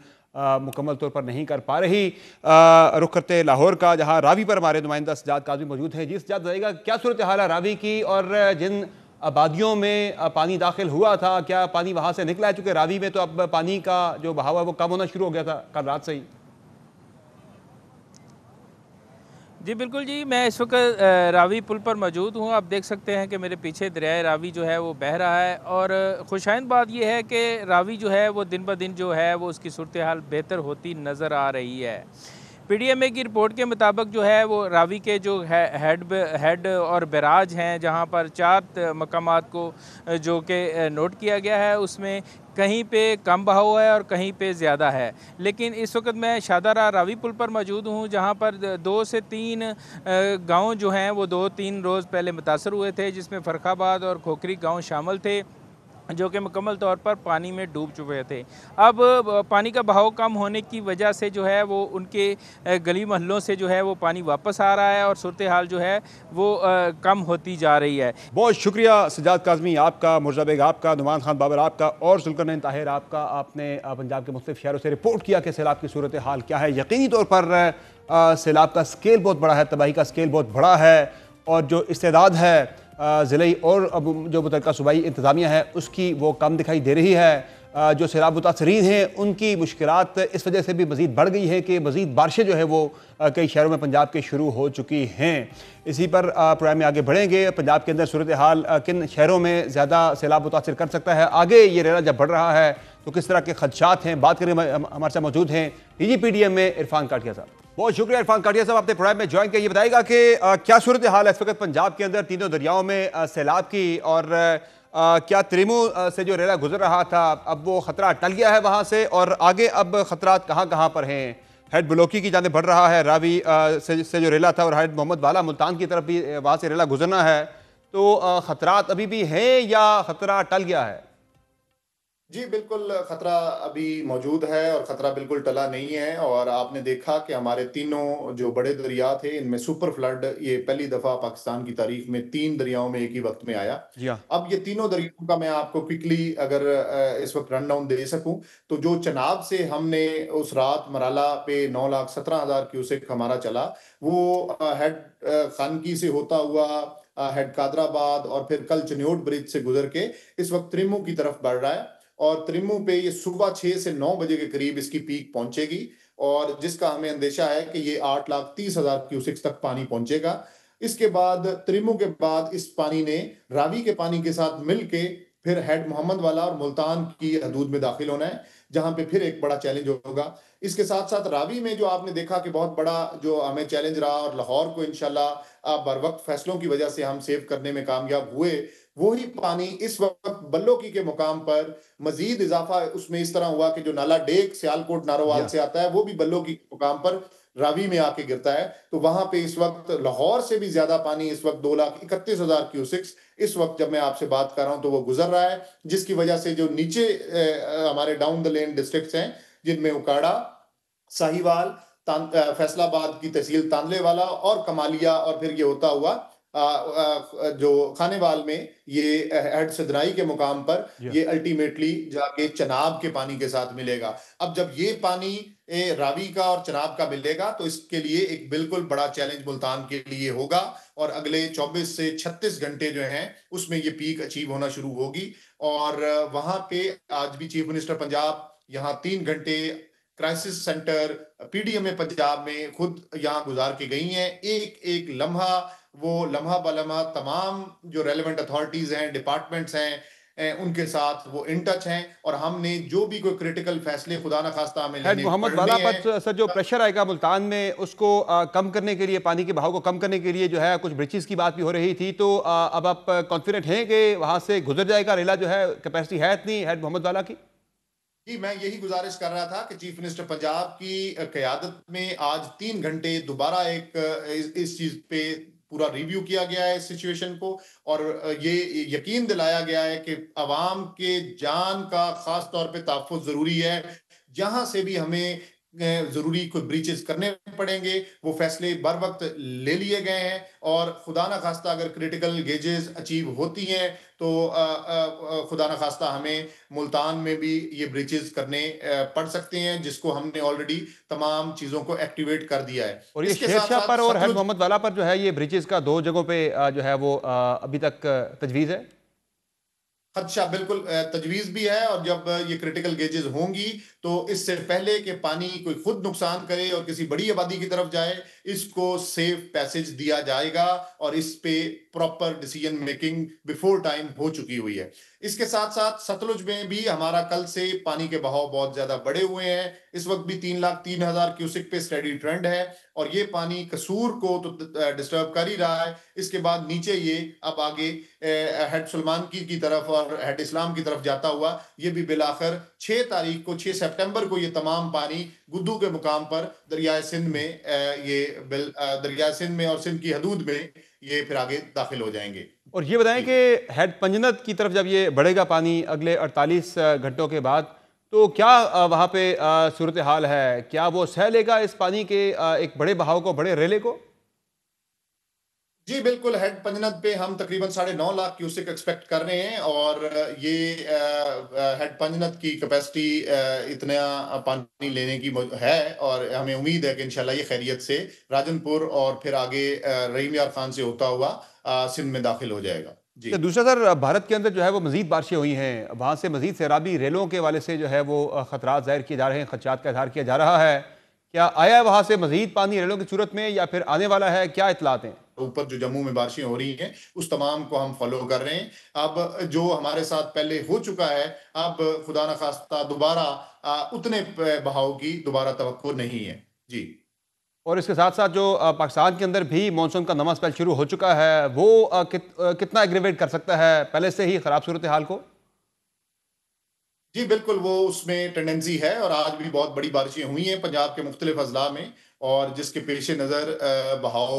मुकम्मल तौर पर नहीं कर पा रही। रुख करते लाहौर का, जहाँ रावी पर हमारे नुमाइंदा सजाद काज़मी मौजूद हैं। जी सजाद, बताइएगा क्या सूरत हाल है रावी की, और जिन आबादियों में पानी दाखिल हुआ था क्या पानी वहाँ से निकला है? चूँकि रावी में तो अब पानी का जो बहाव है वो कम होना शुरू हो गया था कल रात से ही। जी बिल्कुल जी, मैं इस वक्त रावी पुल पर मौजूद हूँ। आप देख सकते हैं कि मेरे पीछे दरिया रावी जो है वो बह रहा है, और खुशाइंद बात यह है कि रावी जो है वो दिन ब दिन जो है वो उसकी सूरत हाल बेहतर होती नज़र आ रही है। पीडीएमए की रिपोर्ट के मुताबिक जो है वो रावी के जो हेड और बैराज हैं, जहाँ पर 4 मकामात को जो कि नोट किया गया है, उसमें कहीं पे कम बहाव है और कहीं पे ज़्यादा है। लेकिन इस वक्त मैं शादारा रावी पुल पर मौजूद हूँ, जहाँ पर 2 से 3 गांव जो हैं वो 2-3 रोज़ पहले मुतासर हुए थे, जिसमें फ़र्खाबाद और खोखरी गांव शामिल थे, जो कि मुकम्मल तौर पर पानी में डूब चुके थे। अब पानी का बहाव कम होने की वजह से जो है वो उनके गली मोहल्लों से जो है वो पानी वापस आ रहा है और सूरत हाल जो है वो कम होती जा रही है। बहुत शुक्रिया सजाद काज़मी आपका, मुर्जा बेग आपका, नुमान खान बाबर आपका और जुल्करनैन ताहिर आपका। आपने पंजाब के मुख्तलिफ शहरों से रिपोर्ट किया कि सैलाब की सूरत हाल क्या है। यकीनी तौर पर सैलाब का स्केल बहुत बड़ा है, तबाही का स्केल बहुत बड़ा है और जो इस्तेदाद है ज़िले और अब जो मुतल्लिका सूबाई इंतज़ामिया है उसकी वो कम दिखाई दे रही है। जो सैलाब मुतासरीन हैं उनकी मुश्किलात इस वजह से भी मज़ीद बढ़ गई है कि मज़ीद बारिशें जो है वो कई शहरों में पंजाब के शुरू हो चुकी हैं। इसी पर प्रोग्राम में आगे बढ़ेंगे। पंजाब के अंदर सूरत हाल किन शहरों में ज़्यादा सैलाब मुतासर कर सकता है, आगे ये रेला जब बढ़ रहा है तो किस तरह के खदशात हैं, बात करें। हमारे साथ मौजूद हैं DG में इरफान काटिया साहब। बहुत शुक्रिया इरफान काटिया साहब, आपने प्रोग्राम में ज्वाइन किया। ये बताएगा कि क्या सूरत हाल है इस वक्त पंजाब के अंदर तीनों दरियाओं में सैलाब की, और क्या त्रिमू से जो रेला गुजर रहा था अब वो ख़तरा टल गया है वहाँ से, और आगे अब ख़तरात कहाँ कहाँ पर हैं? हेड ब्लॉकी की जाने बढ़ रहा है रावी से जो रेला था, और हेड मोहम्मद वाला मुल्तान की तरफ भी वहाँ से रेला गुजरना है, तो ख़तरात अभी भी हैं या ख़तरा टल गया है? जी बिल्कुल, खतरा अभी मौजूद है और खतरा बिल्कुल टला नहीं है। और आपने देखा कि हमारे तीनों जो बड़े दरिया थे इनमें सुपर फ्लड ये पहली दफा पाकिस्तान की तारीख में 3 दरियाओं में एक ही वक्त में आया। जी हाँ। अब ये तीनों दरियाओं का मैं आपको क्विकली अगर इस वक्त रन डाउन दे सकूं, तो जो चनाब से हमने उस रात मराला पे 9,17,000 क्यूसेक हमारा चला, वो हेड खानकी से होता हुआ हेड कादराबाद और फिर कल चन्योट ब्रिज से गुजर के इस वक्त त्रिमू की तरफ बढ़ रहा है। और त्रिमू पे ये सुबह 6 से 9 बजे के करीब इसकी पीक पहुंचेगी, और जिसका हमें अंदेशा है कि ये 8,30,000 क्यूसेक्स तक पानी पहुंचेगा। इसके बाद त्रिमू के बाद इस पानी ने रावी के पानी के साथ मिलके फिर हेड मोहम्मद वाला और मुल्तान की हदूद में दाखिल होना है, जहां पे फिर एक बड़ा चैलेंज होगा। इसके साथ साथ रावी में जो आपने देखा कि बहुत बड़ा जो हमें चैलेंज रहा, और लाहौर को इंशाल्लाह बर वक्त फैसलों की वजह से हम सेव करने में कामयाब हुए, वही पानी इस वक्त बल्लोकी के मुकाम पर मजीद इजाफा उसमें इस तरह हुआ कि जो नाला डेक सियालकोट नारोवाल से आता है वो भी बल्लोकी के मुकाम पर रावी में आके गिरता है। तो वहां पे इस वक्त लाहौर से भी ज्यादा पानी इस वक्त 2,31,000 क्यूसेक्स इस वक्त जब मैं आपसे बात कर रहा हूं तो वो गुजर रहा है, जिसकी वजह से जो नीचे हमारे डाउन द लेन डिस्ट्रिक्ट्स हैं जिनमें उकाड़ा, साहिवाल, फैसलाबाद की तहसील तांदलेवाला और कमालिया, और फिर ये होता हुआ जो खानेवाल में ये हेड सदराई के मुकाम पर ये अल्टीमेटली जाके चनाब के पानी के साथ मिलेगा। अब जब ये पानी रावी का और चनाब का मिलेगा तो इसके लिए एक बिल्कुल बड़ा चैलेंज मुल्तान के लिए होगा, और अगले 24 से 36 घंटे जो हैं उसमें ये पीक अचीव होना शुरू होगी। और वहां पे आज भी चीफ मिनिस्टर पंजाब यहाँ 3 घंटे क्राइसिस सेंटर PDMA पंजाब में खुद यहाँ गुजार के गई हैं। एक एक लम्हा वो लम्हा बलम्हा तमाम जो रेलेवेंट अथॉरिटीज हैं, डिपार्टमेंट्स हैं, उनके साथ वो इन टच हैं, और हमने जो भी कोई क्रिटिकल फैसले खुदा न खास्ता हमें हेड मोहम्मद वाला पर सर जो प्रेशर आएगा मुल्तान में उसको कम करने के लिए, पानी के बहाव को कम करने के लिए जो है कुछ ब्रिजेस की बात भी हो रही थी, तो अब आप कॉन्फिडेंट हैं कि वहां से गुजर जाएगा रेला? जो है कैपेसिटी है इतनी हेड मोहम्मद वाला की? जी, मैं यही गुजारिश कर रहा था कि चीफ मिनिस्टर पंजाब की क़यादत में आज 3 घंटे दोबारा एक इस चीज पे पूरा रिव्यू किया गया है इस सिचुएशन को, और ये यकीन दिलाया गया है कि अवाम के जान का खास तौर पे तहफ़्फ़ुज़ जरूरी है। जहां से भी हमें जरूरी कोई ब्रीचेस करने पड़ेंगे वो फैसले बर वक्त ले लिए गए हैं, और खुदा न खास्ता अगर क्रिटिकल गेजेस अचीव होती हैं तो खुदा न खास्ता हमें मुल्तान में भी ये ब्रीचेस करने पड़ सकते हैं, जिसको हमने ऑलरेडी तमाम चीजों को एक्टिवेट कर दिया है। और ये शेरशाह पर और हेड मोहम्मद वाला पर जो है ये ब्रिजेस का 2 जगहों पे जो है वो अभी तक तजवीज़ है। अच्छा, बिल्कुल तजवीज़ भी है, और जब ये क्रिटिकल गेजेस होंगी तो इससे पहले कि पानी कोई खुद नुकसान करे और किसी बड़ी आबादी की तरफ जाए, इसको सेफ पैसेज दिया जाएगा और इस पे proper decision making before time हो चुकी हुई है। इसके साथ साथ सतलुज में भी हमारा कल से पानी के बहाव बहुत ज्यादा बढ़े हुए हैं। इस वक्त भी 3,03,000 क्यूसेक पे स्टेडी ट्रेंड है और ये पानी कसूर को तो डिस्टर्ब कर ही रहा है। इसके बाद नीचे ये अब आगे हेड सुलेमान की तरफ और हेड इस्लाम की तरफ जाता हुआ ये भी बिलाखिर 6 तारीख को 6 सितंबर को ये तमाम पानी गुद्दू के मुकाम पर दरियाए सिंध में दरियाए सिंध में और सिंध की हदूद में ये फिर आगे दाखिल हो जाएंगे। और ये बताएं कि हेड पंजनत की तरफ जब ये बढ़ेगा पानी अगले 48 घंटों के बाद, तो क्या वहाँ पे सूरत हाल है? क्या वो सह लेगा इस पानी के एक बड़े बहाव को, बड़े रेले को? जी बिल्कुल, हेड पंजनत पे हम तकरीबन 9.5 लाख क्यूसेक एक्सपेक्ट कर रहे हैं और ये हेड पंजनत की कैपेसिटी इतना पानी लेने की है और हमें उम्मीद है कि इंशाल्लाह ये खैरियत से राजनपुर और फिर आगे रहीम यार खान से होता हुआ सिंध में दाखिल हो जाएगा। जी। तो दूसरा सर, भारत के अंदर जो है वो मजीद बारिशें हुई हैं, वहाँ से मजीद सैराबी रेलों के वाले से जो है वो खतरात जाहिर किए जा रहे हैं, खदशात का इजहार किया जा रहा है। क्या आया है वहाँ से मजीद पानी रेलों की सूरत में या फिर आने वाला है? क्या इतलात हैं? ऊपर जो जम्मू में बारिशें हो रही हैं उस तमाम को हम फॉलो कर रहे हैं। अब जो हमारे साथ पहले हो चुका है, अब खुदा न खास्ता दोबारा उतने बहाव की दोबारा तवक्को नहीं है। जी। और इसके साथ साथ जो पाकिस्तान के अंदर भी मानसून का नवा स्पेल शुरू हो चुका है, वो कितना एग्रीवेट कर सकता है पहले से ही खराब सूरत हाल को? जी बिल्कुल, वो उसमें टेंडेंसी है और आज भी बहुत बड़ी बारिशें हुई हैं पंजाब के मुख्तलिफ अजला में और जिसके पेश नज़र बहाव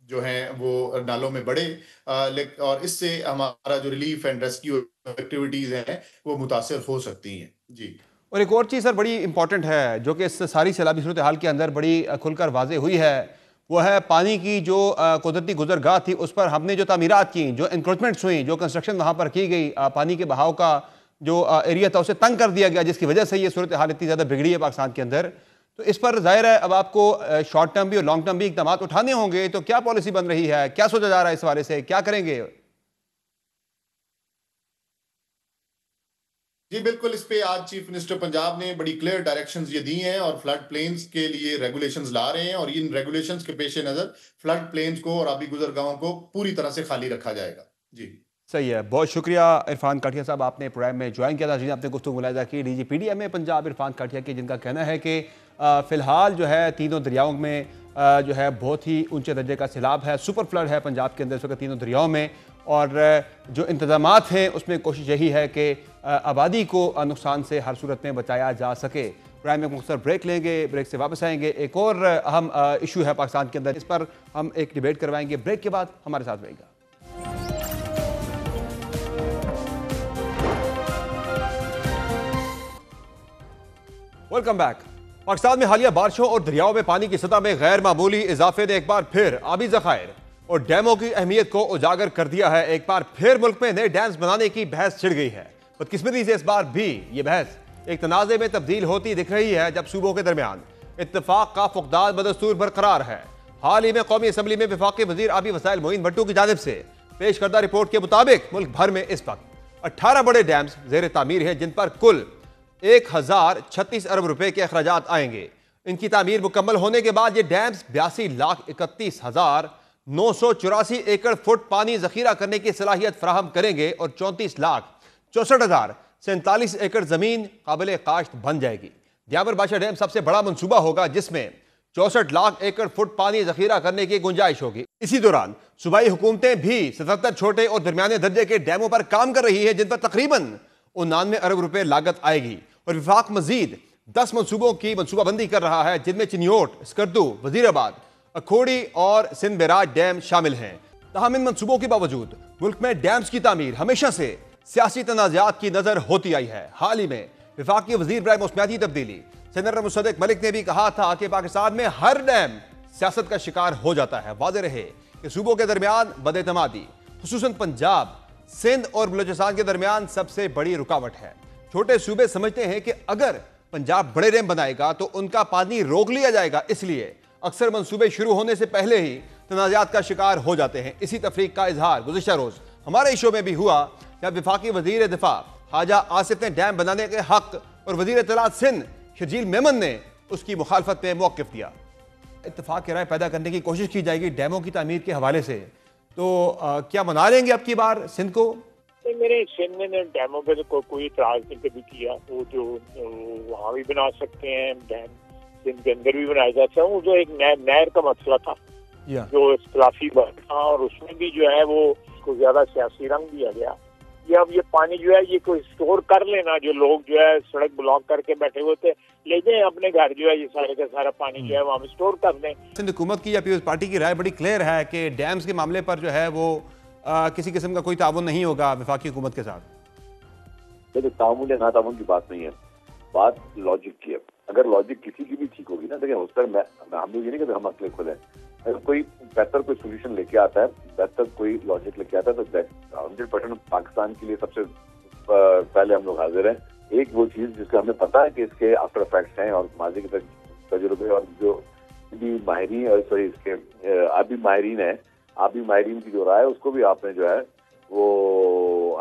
जो हैं वो नालों में बढ़े और इससे हमारा जो रिलीफ एंड रेस्क्यू एक्टिविटीज़ हैं वो मुतासर हो सकती हैं। जी। और एक और चीज़ सर बड़ी इंपॉर्टेंट है जो कि इस सारी सैलाबी सूरत हाल के अंदर बड़ी खुलकर वाजे हुई है, वो है पानी की जो कुदरती गुजरगाह थी उस पर हमने जो तामीरात की, जो इंक्रोचमेंट्स हुई, जो कंस्ट्रक्शन वहाँ पर की गई, पानी के बहाव का जो एरिया था उसे तंग कर दिया गया, जिसकी वजह से ये सूरत हाल इतनी ज़्यादा बिगड़ी है पाकिस्तान के अंदर। तो इस पर जाहिर है अब आपको शॉर्ट टर्म भी और लॉन्ग टर्म भी इकदाम उठाने होंगे। तो क्या पॉलिसी बन रही है, क्या सोचा जा रहा है इस हवाले से, क्या करेंगे? जी बिल्कुल, इस पे आज चीफ मिनिस्टर पंजाब ने बड़ी क्लियर डायरेक्शंस ये दी हैं और फ्लड प्लेन्स के लिए रेगुलेशंस ला रहे हैं और इन रेगुलेशंस के पेश नज़र फ्लड प्लेन्स को और आबी गुजरगाहों को पूरी तरह से खाली रखा जाएगा। जी सही है, बहुत शुक्रिया इरफान काठिया साहब, आपने प्रोग्राम में ज्वाइन किया था, जिन्हें आपने गुफ्तगू मुलाहिजा की DGPDM में पंजाब इरफान काठिया की, जिनका कहना है कि फ़िलहाल जो है तीनों दरियाओं में जो है बहुत ही ऊंचे दर्जे का सैलाब है, सुपर फ्लड है पंजाब के अंदर इस वक्त तीनों दरियाओं में। और जो इंतजामात हैं उसमें कोशिश यही है कि आबादी को नुकसान से हर सूरत में बचाया जा सके। प्रोग्राम में मुख्तर ब्रेक लेंगे, ब्रेक से वापस आएंगे। एक और अहम इशू है पाकिस्तान के अंदर, इस पर हम एक डिबेट करवाएंगे। ब्रेक के बाद हमारे साथ रहेगा। Welcome back. पाकिस्तान में हालिया बारिशों और दरियाओं में पानी की सतह में गैर मामूली इजाफे ने एक बार फिर आबी ज़खायर और डैमों की अहमियत को उजागर कर दिया है। एक बार फिर मुल्क में नए डैम्स बनाने की बहस छिड़ गई है। बदकिस्मती से इस बार भी ये बहस एक तनाज़े में तब्दील होती दिख रही है, जब सूबों के दरमियान इत्तफाक का फुकदान बदस्तूर बरकरार है। हाल ही में कौमी असम्बली में वफाकी वज़ीर आबी वसाइल मोइन भट्टू की जानिब से पेश करदा रिपोर्ट के मुताबिक मुल्क भर में इस वक्त 18 बड़े डैम्स ज़ेर तामीर हैं, जिन पर कुल 1036 अरब रुपए के अखराजात आएंगे। इनकी तामीर मुकम्मल होने के बाद ये डैम्स 82,31,984 एकड़ फुट पानी जखीरा करने की सलाहियत फराहम करेंगे और 34,64,047 एकड़ जमीन काबिल काश्त बन जाएगी। दियाबर बादशाह डैम सबसे बड़ा मंसूबा होगा, जिसमें 64 लाख एकड़ फुट पानी जखीरा करने की गुंजाइश होगी। इसी दौरान सूबाई हुकूमतें भी 77 छोटे और दरमियाने दर्जे के डैमों पर काम कर रही है, जिन पर तकरीबन 99 अरब रुपए लागत आएगी। और विफाक मजीद 10 मनसूबों की मनसूबाबंदी कर रहा है, जिनमें चिन्योट, स्कर्दू, वजीराबाद, अखोड़ी और सिंध बैराज डैम शामिल हैं। तहम इन मनसूबों के बावजूद मुल्क में डैम्स की तामीर हमेशा से सियासी तनाज़ात की नजर होती आई है। हाल ही में विफाकी वजीर बराए मौसमियाती तब्दीली सेनेटर मुसद्दिक मलिक ने भी कहा था कि पाकिस्तान में हर डैम सियासत का शिकार हो जाता है। वाज़ेह रहे कि सूबों के दरमियान बदएतमादी खुसूसन पंजाब, सिंध और बलूचिस्तान के दरमियान सबसे बड़ी रुकावट है। छोटे सूबे समझते हैं कि अगर पंजाब बड़े डैम बनाएगा तो उनका पानी रोक लिया जाएगा, इसलिए अक्सर मंसूबे शुरू होने से पहले ही तनाज़ात का शिकार हो जाते हैं। इसी तफरीक का इजहार गुज़िश्ता रोज हमारे शो में भी हुआ, जब विफाकी वजीर दिफा ख्वाजा आसिफ ने डैम बनाने के हक और वजीर इत्तलात सिंध शर्जील मेमन ने उसकी मुखालफत में मौक़िफ़ दिया। इत्तेफाक की राय पैदा करने की कोशिश की जाएगी डैमों की तामीर के हवाले से, तो क्या मना लेंगे अब की बार सिंध को? मेरे सिंध ने डैमों पे तो कोई इतराज नहीं कभी किया। वो जो वहाँ भी बना सकते हैं डैम, सिंध के अंदर भी बनाया जा सकता है। वो जो एक नहर का मसला था जो इख्तिलाफी बात था, और उसमें भी जो है वो उसको ज्यादा सियासी रंग दिया गया। ये अब ये पानी जो है ये कोई स्टोर कर लेना, जो लोग जो है सड़क ब्लॉक करके बैठे हुए थे ले जाए अपने घर, जो है ये सारे का सारा पानी जो है वहाँ में स्टोर कर दें। सिंध हुकूमत की या पीपल्स पार्टी की राय बड़ी क्लियर है कि डैम्स के मामले पर जो है वो किसी किस्म का कोई ताउन नहीं होगा वफाकी हुकूमत के साथ। देखिए, ताउन या ना ताउन की बात नहीं है, बात लॉजिक की है। अगर लॉजिक किसी की भी ठीक होगी ना, देखिए उस पर हम लोग ये नहीं कहते हम अकेले खुले। अगर कोई बेहतर कोई सोल्यूशन लेके आता है, बेहतर कोई लॉजिक लेके आता है, तो 100% पाकिस्तान के लिए सबसे पहले हम लोग हाजिर हैं। एक वो चीज जिसका हमें पता है कि इसके आफ्टर इफेक्ट्स हैं और माजी के तजुर्बे और जो भी माहिरीन और सॉरी इसके अभी माहिरीन है, अभी माहिरीन की जो राय है उसको भी आपने जो है वो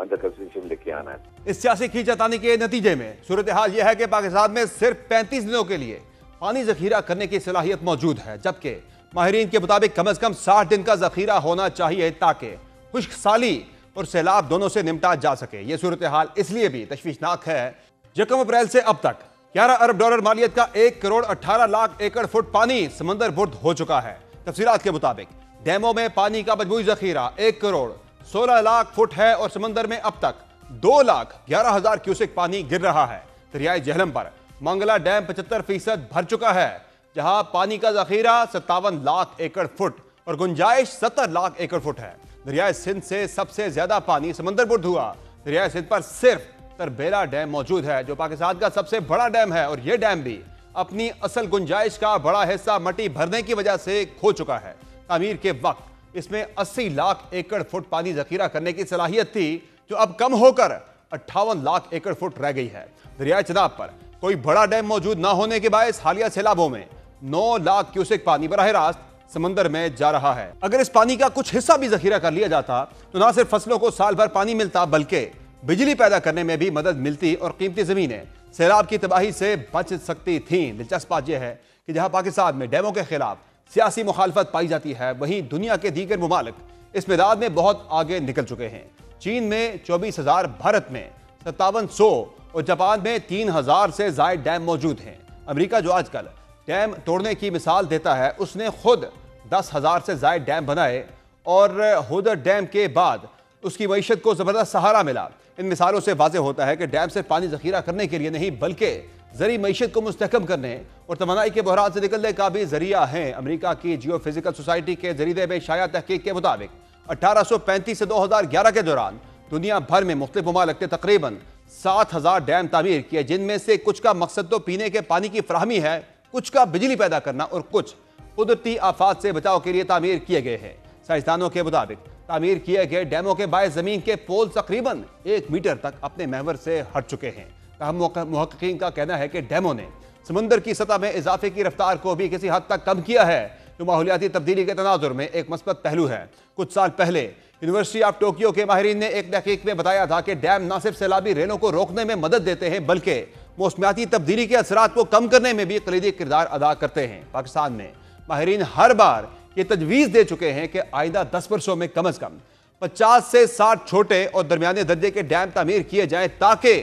अंडर कंसिडरेशन लेके आना है। इस सियासी खींचातानी के नतीजे में सूरत हाल यह है कि पाकिस्तान में सिर्फ 35 दिनों के लिए पानी जखीरा करने की सलाहियत मौजूद है, जबकि माहिरीन के मुताबिक कम से कम 60 दिन का जखीरा होना चाहिए ताकि खुश्क साली और सैलाब दोनों से निपटा जा सके। यह सूरत हाल इसलिए भी तशवीशनाक है, 1 अप्रैल से अब तक 11 अरब डॉलर मालियत का 1 करोड़ 18 लाख एकड़ फुट पानी समंदर बुर्द हो चुका है। तफसीलात के मुताबिक डैमों में पानी का मजमूई जखीरा 1 करोड़ 16 लाख फुट है और समंदर में अब तक 2,11,000 क्यूसेक पानी गिर रहा है। दरियाई झेलम पर मंगला डैम 75% भर चुका है, जहां पानी का जखीरा 57 लाख एकड़ फुट और गुंजाइश 70 लाख एकड़ फुट है। दरियाई सिंध से सबसे ज्यादा पानी समंदर बुर्द हुआ। दरियाई सिंध पर सिर्फ तरबेला डैम मौजूद है जो पाकिस्तान का सबसे बड़ा डैम है, और यह डैम भी अपनी असल गुंजाइश का बड़ा हिस्सा मट्टी भरने की वजह से खो चुका है। तामीर के वक्त इसमें 80 लाख एकड़ फुट पानी जखीरा करने की सलाहियत थी, जो अब कम होकर 58 लाख एकड़ फुट रह गई है। दरियाई चनाब पर कोई बड़ा डैम मौजूद न होने के बायस हालिया सैलाबों में 9 लाख क्यूसेक पानी बराह रास्त समंदर में जा रहा है। अगर इस पानी का कुछ हिस्सा भी जखीरा कर लिया जाता तो न सिर्फ फसलों को साल भर पानी मिलता, बल्कि बिजली पैदा करने में भी मदद मिलती और कीमती जमीनें सैलाब की तबाही से बच सकती थीं। दिलचस्प बात यह है कि जहां पाकिस्तान में डैमों के खिलाफ सियासी मुखालफत पाई जाती है, वहीं दुनिया के दीगर मुमालिक इस मैदान में बहुत आगे निकल चुके हैं। चीन में 24,000, भारत में 5700 और जापान में 3,000 से ज्यादा डैम मौजूद हैं। अमेरिका जो आजकल डैम तोड़ने की मिसाल देता है, उसने खुद 10,000 से ज्यादा डैम बनाए और होदर डैम के बाद उसकी मईशत को जबरदस्त सहारा मिला। इन मिसालों से वाज़ेह होता है कि डैम सिर्फ पानी जखीरा करने के लिए नहीं, बल्कि ज़री मईशत को मुस्तहकम करने और तवानाई के बहरान से निकलने का भी जरिया है। अमेरिका की जियोफिजिकल सोसाइटी के जरीदे में शाया तहकीक के मुताबिक 1835 से 2011 के दौरान दुनिया भर में मुख्तलिफ ममालिक ने तकरीबन 7,000 डैम तामीर किए, जिनमें से कुछ का मकसद तो पीने के पानी की फराहमी है, कुछ का बिजली पैदा करना और कुछ कुदरती आफात से बचाव के लिए तामीर किए गए हैं। साइंसदानों के मुताबिक तामीर किए गए डैमों के बायस जमीन के पोल तकरीबन 1 मीटर तक अपने महवर से हट चुके हैं। मुहक्किकीन का कहना है कि डैमों ने समंदर की सतह में इजाफे की रफ्तार को भी किसी हद तक कम किया है, जो माहौलियाती तब्दीली के तनाजुर में एक मस्बत पहलू है। कुछ साल पहले यूनिवर्सिटी ऑफ टोक्यो के माहिरीन ने एक तहकीक में बताया था कि डैम न सिर्फ सैलाबी रेलों को रोकने में मदद देते हैं, बल्कि मौसमियाती तब्दीली के असरात को कम करने में भी कलीदी किरदार अदा करते हैं। पाकिस्तान में माहिरीन हर बार ये तजवीज़ दे चुके हैं कि आइंदा 10 वर्षों में कम से कम 50 से 60 छोटे और दरमियाने दर्जे के डैम तामीर किए जाएं, ताकि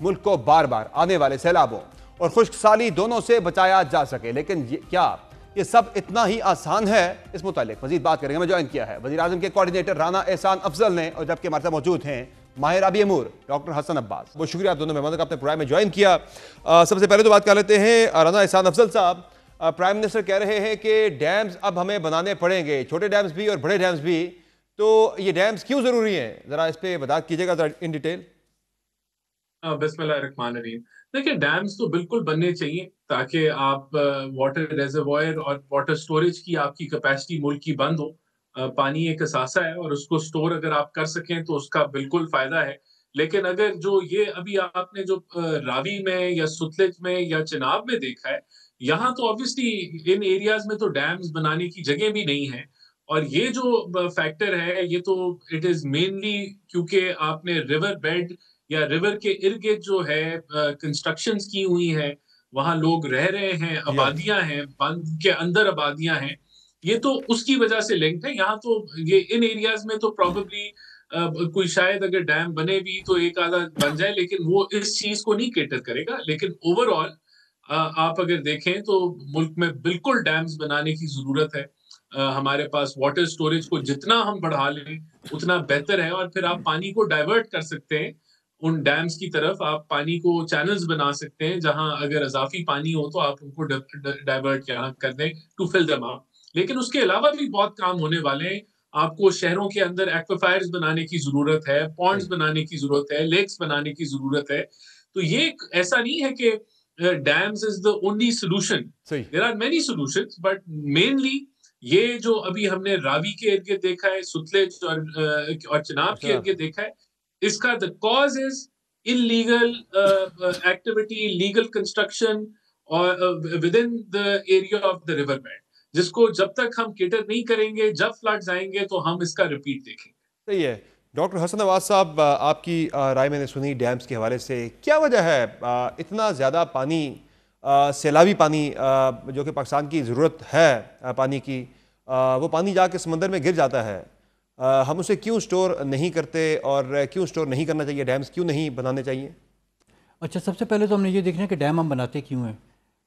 मुल्क को बार बार आने वाले सैलाबों और खुश्क साली दोनों से बचाया जा सके। लेकिन क्या ये सब इतना ही आसान है? इस मुतालिक मजीद बात करेंगे। मैं ज्वाइन किया है वज़ीर आज़म के कोऑर्डिनेटर राना एहसान अफजल ने, और जबकि हमारे साथ मौजूद हैं माहिर आबी अमूर, डॉक्टर हसन अब्बास। बहुत शुक्रिया आप दोनों मेहमानों का अपने प्रोग्राम में ज्वाइन किया। सबसे पहले तो बात कर लेते हैं राना एहसान अफजल साहब। प्राइम मिनिस्टर कह रहे हैं कि डैम्स अब हमें बनाने पड़ेंगे, छोटे डैम्स भी और बड़े डैम्स भी, तो ये डैम्स क्यों ज़रूरी हैं? ज़रा इस पर वज़ाहत कीजिएगा इन डिटेल। बिस्मिल्लाहिर्रहमानिर्रहीम। देखिए, डैम्स तो बिल्कुल बनने चाहिए ताकि आप वाटर रिजर्वॉयर और वाटर स्टोरेज की आपकी कैपेसिटी मुल्क की बंद हो। पानी एक असासा है और उसको स्टोर अगर आप कर सकें तो उसका बिल्कुल फायदा है। लेकिन अगर जो ये अभी आपने जो रावी में या सुतलेज में या चिनाब में देखा है, यहाँ तो ऑब्वियसली इन एरियाज में तो डैम्स बनाने की जगह भी नहीं है। और ये जो फैक्टर है ये तो इट इज मेनली क्योंकि आपने रिवर बेड या रिवर के इर्द गिर्द जो है कंस्ट्रक्शंस की हुई है, वहां लोग रह रहे हैं, आबादियां हैं, बांध के अंदर आबादियां हैं, ये तो उसकी वजह से लिंक्ड है। यहाँ तो ये इन एरियाज में तो प्रॉबेबली कोई शायद अगर डैम बने भी तो एक आधा बन जाए, लेकिन वो इस चीज को नहीं केटर करेगा। लेकिन ओवरऑल आप अगर देखें तो मुल्क में बिल्कुल डैम्स बनाने की जरूरत है। हमारे पास वाटर स्टोरेज को जितना हम बढ़ा लें उतना बेहतर है, और फिर आप पानी को डाइवर्ट कर सकते हैं उन डैम्स की तरफ। आप पानी को चैनल्स बना सकते हैं, जहां अगर इजाफी पानी हो तो आप उनको डाइवर्ट कर दें टू फिल देम अप। लेकिन उसके अलावा भी बहुत काम होने वाले हैं। आपको शहरों के अंदर एक्वाफायर्स बनाने की जरूरत है, पॉन्ड्स बनाने की जरूरत है, लेक्स बनाने की जरूरत है। तो ये ऐसा नहीं है कि dams is the only solution, there are many solutions, but mainly ये जो अभी हमने रावी के इर्द गिर्द देखा है, सुतलेज और चिनाब के इर्द गिर्द देखा है, इसका the cause is illegal activity, legal construction और within the area of the river bed, जिसको जब तक हम केटर नहीं करेंगे, जब फ्लड्स आएंगे तो हम इसका रिपीट देखेंगे। सही है। डॉक्टर हसन नवाज साहब, आपकी राय मैंने सुनी डैम्स के हवाले से। क्या वजह है इतना ज़्यादा पानी, सैलाबी पानी जो कि पाकिस्तान की ज़रूरत है पानी की, वो पानी जाके समंदर में गिर जाता है, हम उसे क्यों स्टोर नहीं करते और क्यों स्टोर नहीं करना चाहिए? डैम्स क्यों नहीं बनाने चाहिए? अच्छा, सबसे पहले तो हमने ये देखना है कि डैम हम बनाते क्यों हैं।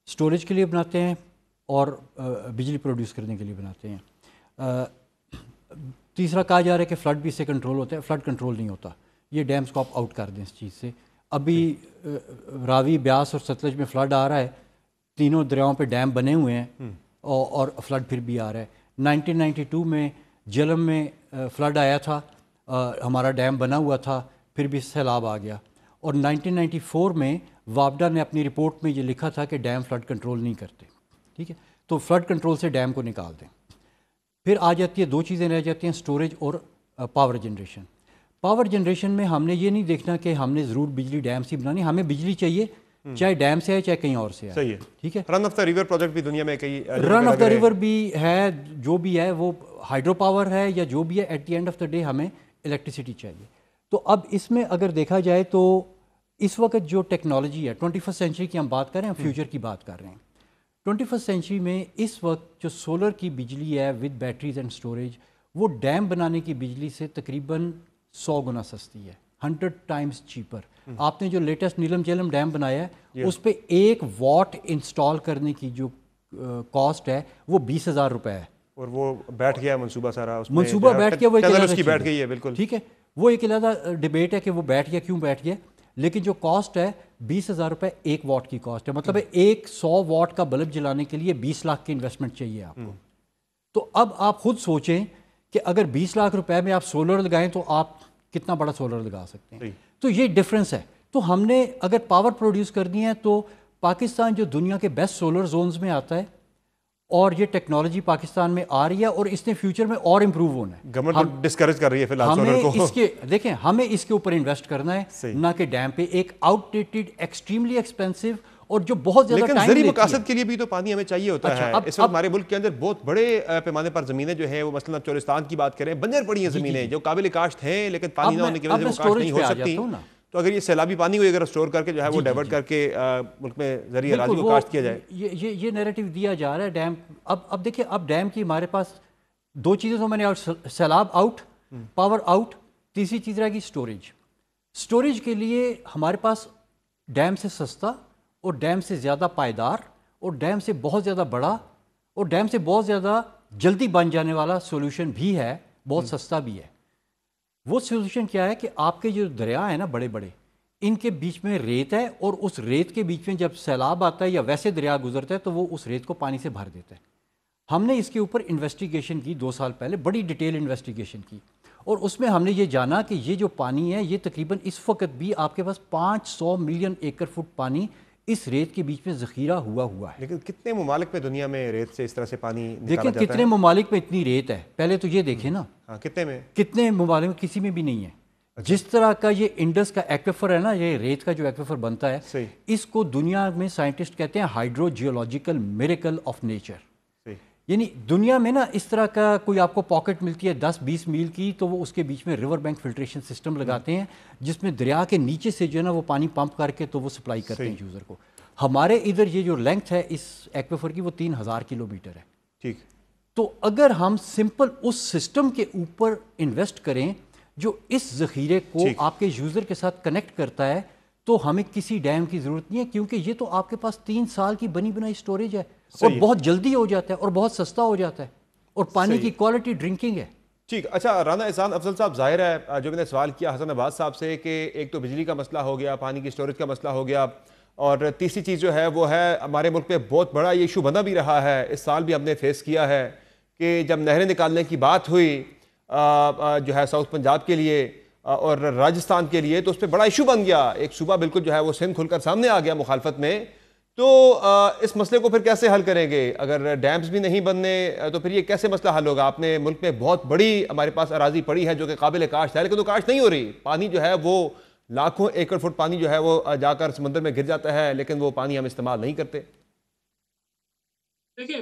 स्टोरेज के लिए बनाते हैं और बिजली प्रोड्यूस करने के लिए बनाते हैं। तीसरा कहा जा रहा है कि फ्लड भी इससे कंट्रोल होता है। फ्लड कंट्रोल नहीं होता, ये डैम्स को आप आउट कर दें इस चीज़ से। अभी रावी, ब्यास और सतलज में फ्लड आ रहा है, तीनों दरियाओं पे डैम बने हुए हैं और फ्लड फिर भी आ रहा है। 1992 में झेलम में फ्लड आया था, हमारा डैम बना हुआ था, फिर भी सैलाब आ गया। और 1994 में वापडा ने अपनी रिपोर्ट में ये लिखा था कि डैम फ्लड कंट्रोल नहीं करते। ठीक है, तो फ्लड कंट्रोल से डैम को निकाल दें। फिर आ जाती है, दो चीज़ें रह जाती हैं, स्टोरेज और पावर जनरेशन। पावर जनरेशन में हमने ये नहीं देखना कि हमने ज़रूर बिजली डैम से बनानी, हमें बिजली चाहिए चाहे डैम से आए चाहे कहीं और से आए। सही है, ठीक है। Run of the river project भी दुनिया में कई रन ऑफ द रिवर भी है, जो भी है वो हाइड्रो पावर है या जो भी है, at the end of the day हमें इलेक्ट्रिसिटी चाहिए। तो अब इसमें अगर देखा जाए तो इस वक्त जो टेक्नोलॉजी है, 21st सेंचुरी की हम बात कर रहे हैं, फ्यूचर की बात कर रहे हैं। 21st सेंचुरी में इस वक्त जो सोलर की बिजली है विद बैटरीज एंड स्टोरेज, वो डैम बनाने की बिजली से तकरीबन 100 गुना सस्ती है, 100 टाइम्स चीपर। आपने जो लेटेस्ट नीलम झेलम डैम बनाया है उस पर 1 वॉट इंस्टॉल करने की जो कॉस्ट है वो 20,000 रुपये है। और वो बैठ गया मनसूबा सारा, मनसूबा बैठ गया, वो उसकी बैठ गई है। बिल्कुल ठीक है, वो एक अलग डिबेट है कि वो बैठ गया, क्यों बैठ गया, लेकिन जो कॉस्ट है 20,000 रुपये 1 वॉट की कॉस्ट है। मतलब एक 100 वॉट का बल्ब जलाने के लिए 20 लाख की इन्वेस्टमेंट चाहिए आपको। तो अब आप खुद सोचें कि अगर 20 लाख रुपए में आप सोलर लगाएं तो आप कितना बड़ा सोलर लगा सकते हैं। तो ये डिफरेंस है। तो हमने अगर पावर प्रोड्यूस करनी है तो पाकिस्तान जो दुनिया के बेस्ट सोलर जोन्स में आता है और ये टेक्नोलॉजी पाकिस्तान में आ रही है और इसने फ्यूचर में और इम्प्रूव होना है। गवर्नमेंट तो डिस्करेज कर रही है फिलहाल सोलर को। इसके देखें, हमें इसके ऊपर इन्वेस्ट करना है, ना कि डैम पे। एक आउटडेटेड, एक्सट्रीमली एक्सपेंसिव और जो बहुत ज्यादा लेकिन ज़रूरी मकासद के लिए भी तो पानी हमें चाहिए होता है। इस वक्त हमारे मुल्क के अंदर बहुत बड़े पैमाने पर जमीनें जो है वो मसलन अब चोलिस्तान की बात करें, बंजर पड़ी हैं जमीनें जो काबिल काश्त हैं, लेकिन पानी ना होने की वजह से वो काश्त नहीं हो सकती। तो अगर ये सैलाबी पानी को अगर स्टोर करके जो है वो डाइवर्ट करके मुल्क में जरिए राजी को काश्त किया जाए, ये नैरेटिव दिया जा रहा है डैम। अब देखिए, अब डैम की हमारे पास दो चीज़ें तो मैंने, सैलाब आउट, पावर आउट, तीसरी चीज़ रहेगी स्टोरेज। स्टोरेज के लिए हमारे पास डैम से सस्ता और डैम से ज़्यादा पायदार और डैम से बहुत ज़्यादा बड़ा और डैम से बहुत ज़्यादा जल्दी बन जाने वाला सोल्यूशन भी है, बहुत सस्ता भी है। वो सोल्यूशन क्या है कि आपके जो दरिया है ना बड़े बड़े, इनके बीच में रेत है और उस रेत के बीच में जब सैलाब आता है या वैसे दरिया गुजरता है तो वो उस रेत को पानी से भर देता है। हमने इसके ऊपर इन्वेस्टिगेशन की 2 साल पहले, बड़ी डिटेल इन्वेस्टिगेशन की और उसमें हमने ये जाना कि ये जो पानी है ये तकरीबन इस वक्त भी आपके पास 500 मिलियन एकड़ फुट पानी इस रेत के बीच में ज़ख़ीरा हुआ है। लेकिन कितने ममालिक में दुनिया में रेत से इस तरह से पानी निकाला देखिए जाता कितने ममालिक में इतनी रेत है, पहले तो ये देखें ना। हाँ, कितने में? कितने ममालिक में किसी में भी नहीं है। जिस तरह का ये इंडस का एक्वेफर है ना, ये रेत का जो एक्वेफर बनता है, इसको दुनिया में साइंटिस्ट कहते हैं हाइड्रोजियोलॉजिकल मिरेकल ऑफ नेचर। यानी दुनिया में ना इस तरह का कोई आपको पॉकेट मिलती है 10-20 मील की, तो वो उसके बीच में रिवर बैंक फिल्ट्रेशन सिस्टम लगाते हैं जिसमें दरिया के नीचे से जो है ना वो पानी पंप करके तो वो सप्लाई करते हैं यूज़र को। हमारे इधर ये जो लेंथ है इस एक्वेफर की वो 3000 किलोमीटर है। ठीक। तो अगर हम सिंपल उस सिस्टम के ऊपर इन्वेस्ट करें जो इस ज़ख़ीरे को आपके यूज़र के साथ कनेक्ट करता है, तो हमें किसी डैम की ज़रूरत नहीं है, क्योंकि ये तो आपके पास 3 साल की बनी बनाई स्टोरेज है और बहुत जल्दी हो जाता है और बहुत सस्ता हो जाता है और पानी की क्वालिटी ड्रिंकिंग है। ठीक। अच्छा, राना एहसान अफजल साहब, जाहिर है जो मैंने सवाल किया हसन अब्बास साहब से कि एक तो बिजली का मसला हो गया, पानी की स्टोरेज का मसला हो गया, और तीसरी चीज़ जो है वो है हमारे मुल्क में बहुत बड़ा ये इशू बना भी रहा है, इस साल भी हमने फेस किया है कि जब नहरें निकालने की बात हुई जो है साउथ पंजाब के लिए और राजस्थान के लिए, तो उस पर बड़ा इशू बन गया। एक सूबा बिल्कुल जो है वो सिंध खुलकर सामने आ गया मुखालफत में। तो इस मसले को फिर कैसे हल करेंगे? अगर डैम्स भी नहीं बनने तो फिर ये कैसे मसला हल होगा? आपने मुल्क में बहुत बड़ी हमारे पास अराजी पड़ी है जो कि काबिल काश्त है, लेकिन तो काश्त नहीं हो रही। पानी जो है वो लाखों एकड़ फुट पानी जो है वो जाकर समंदर में गिर जाता है, लेकिन वो पानी हम इस्तेमाल नहीं करते। देखिए,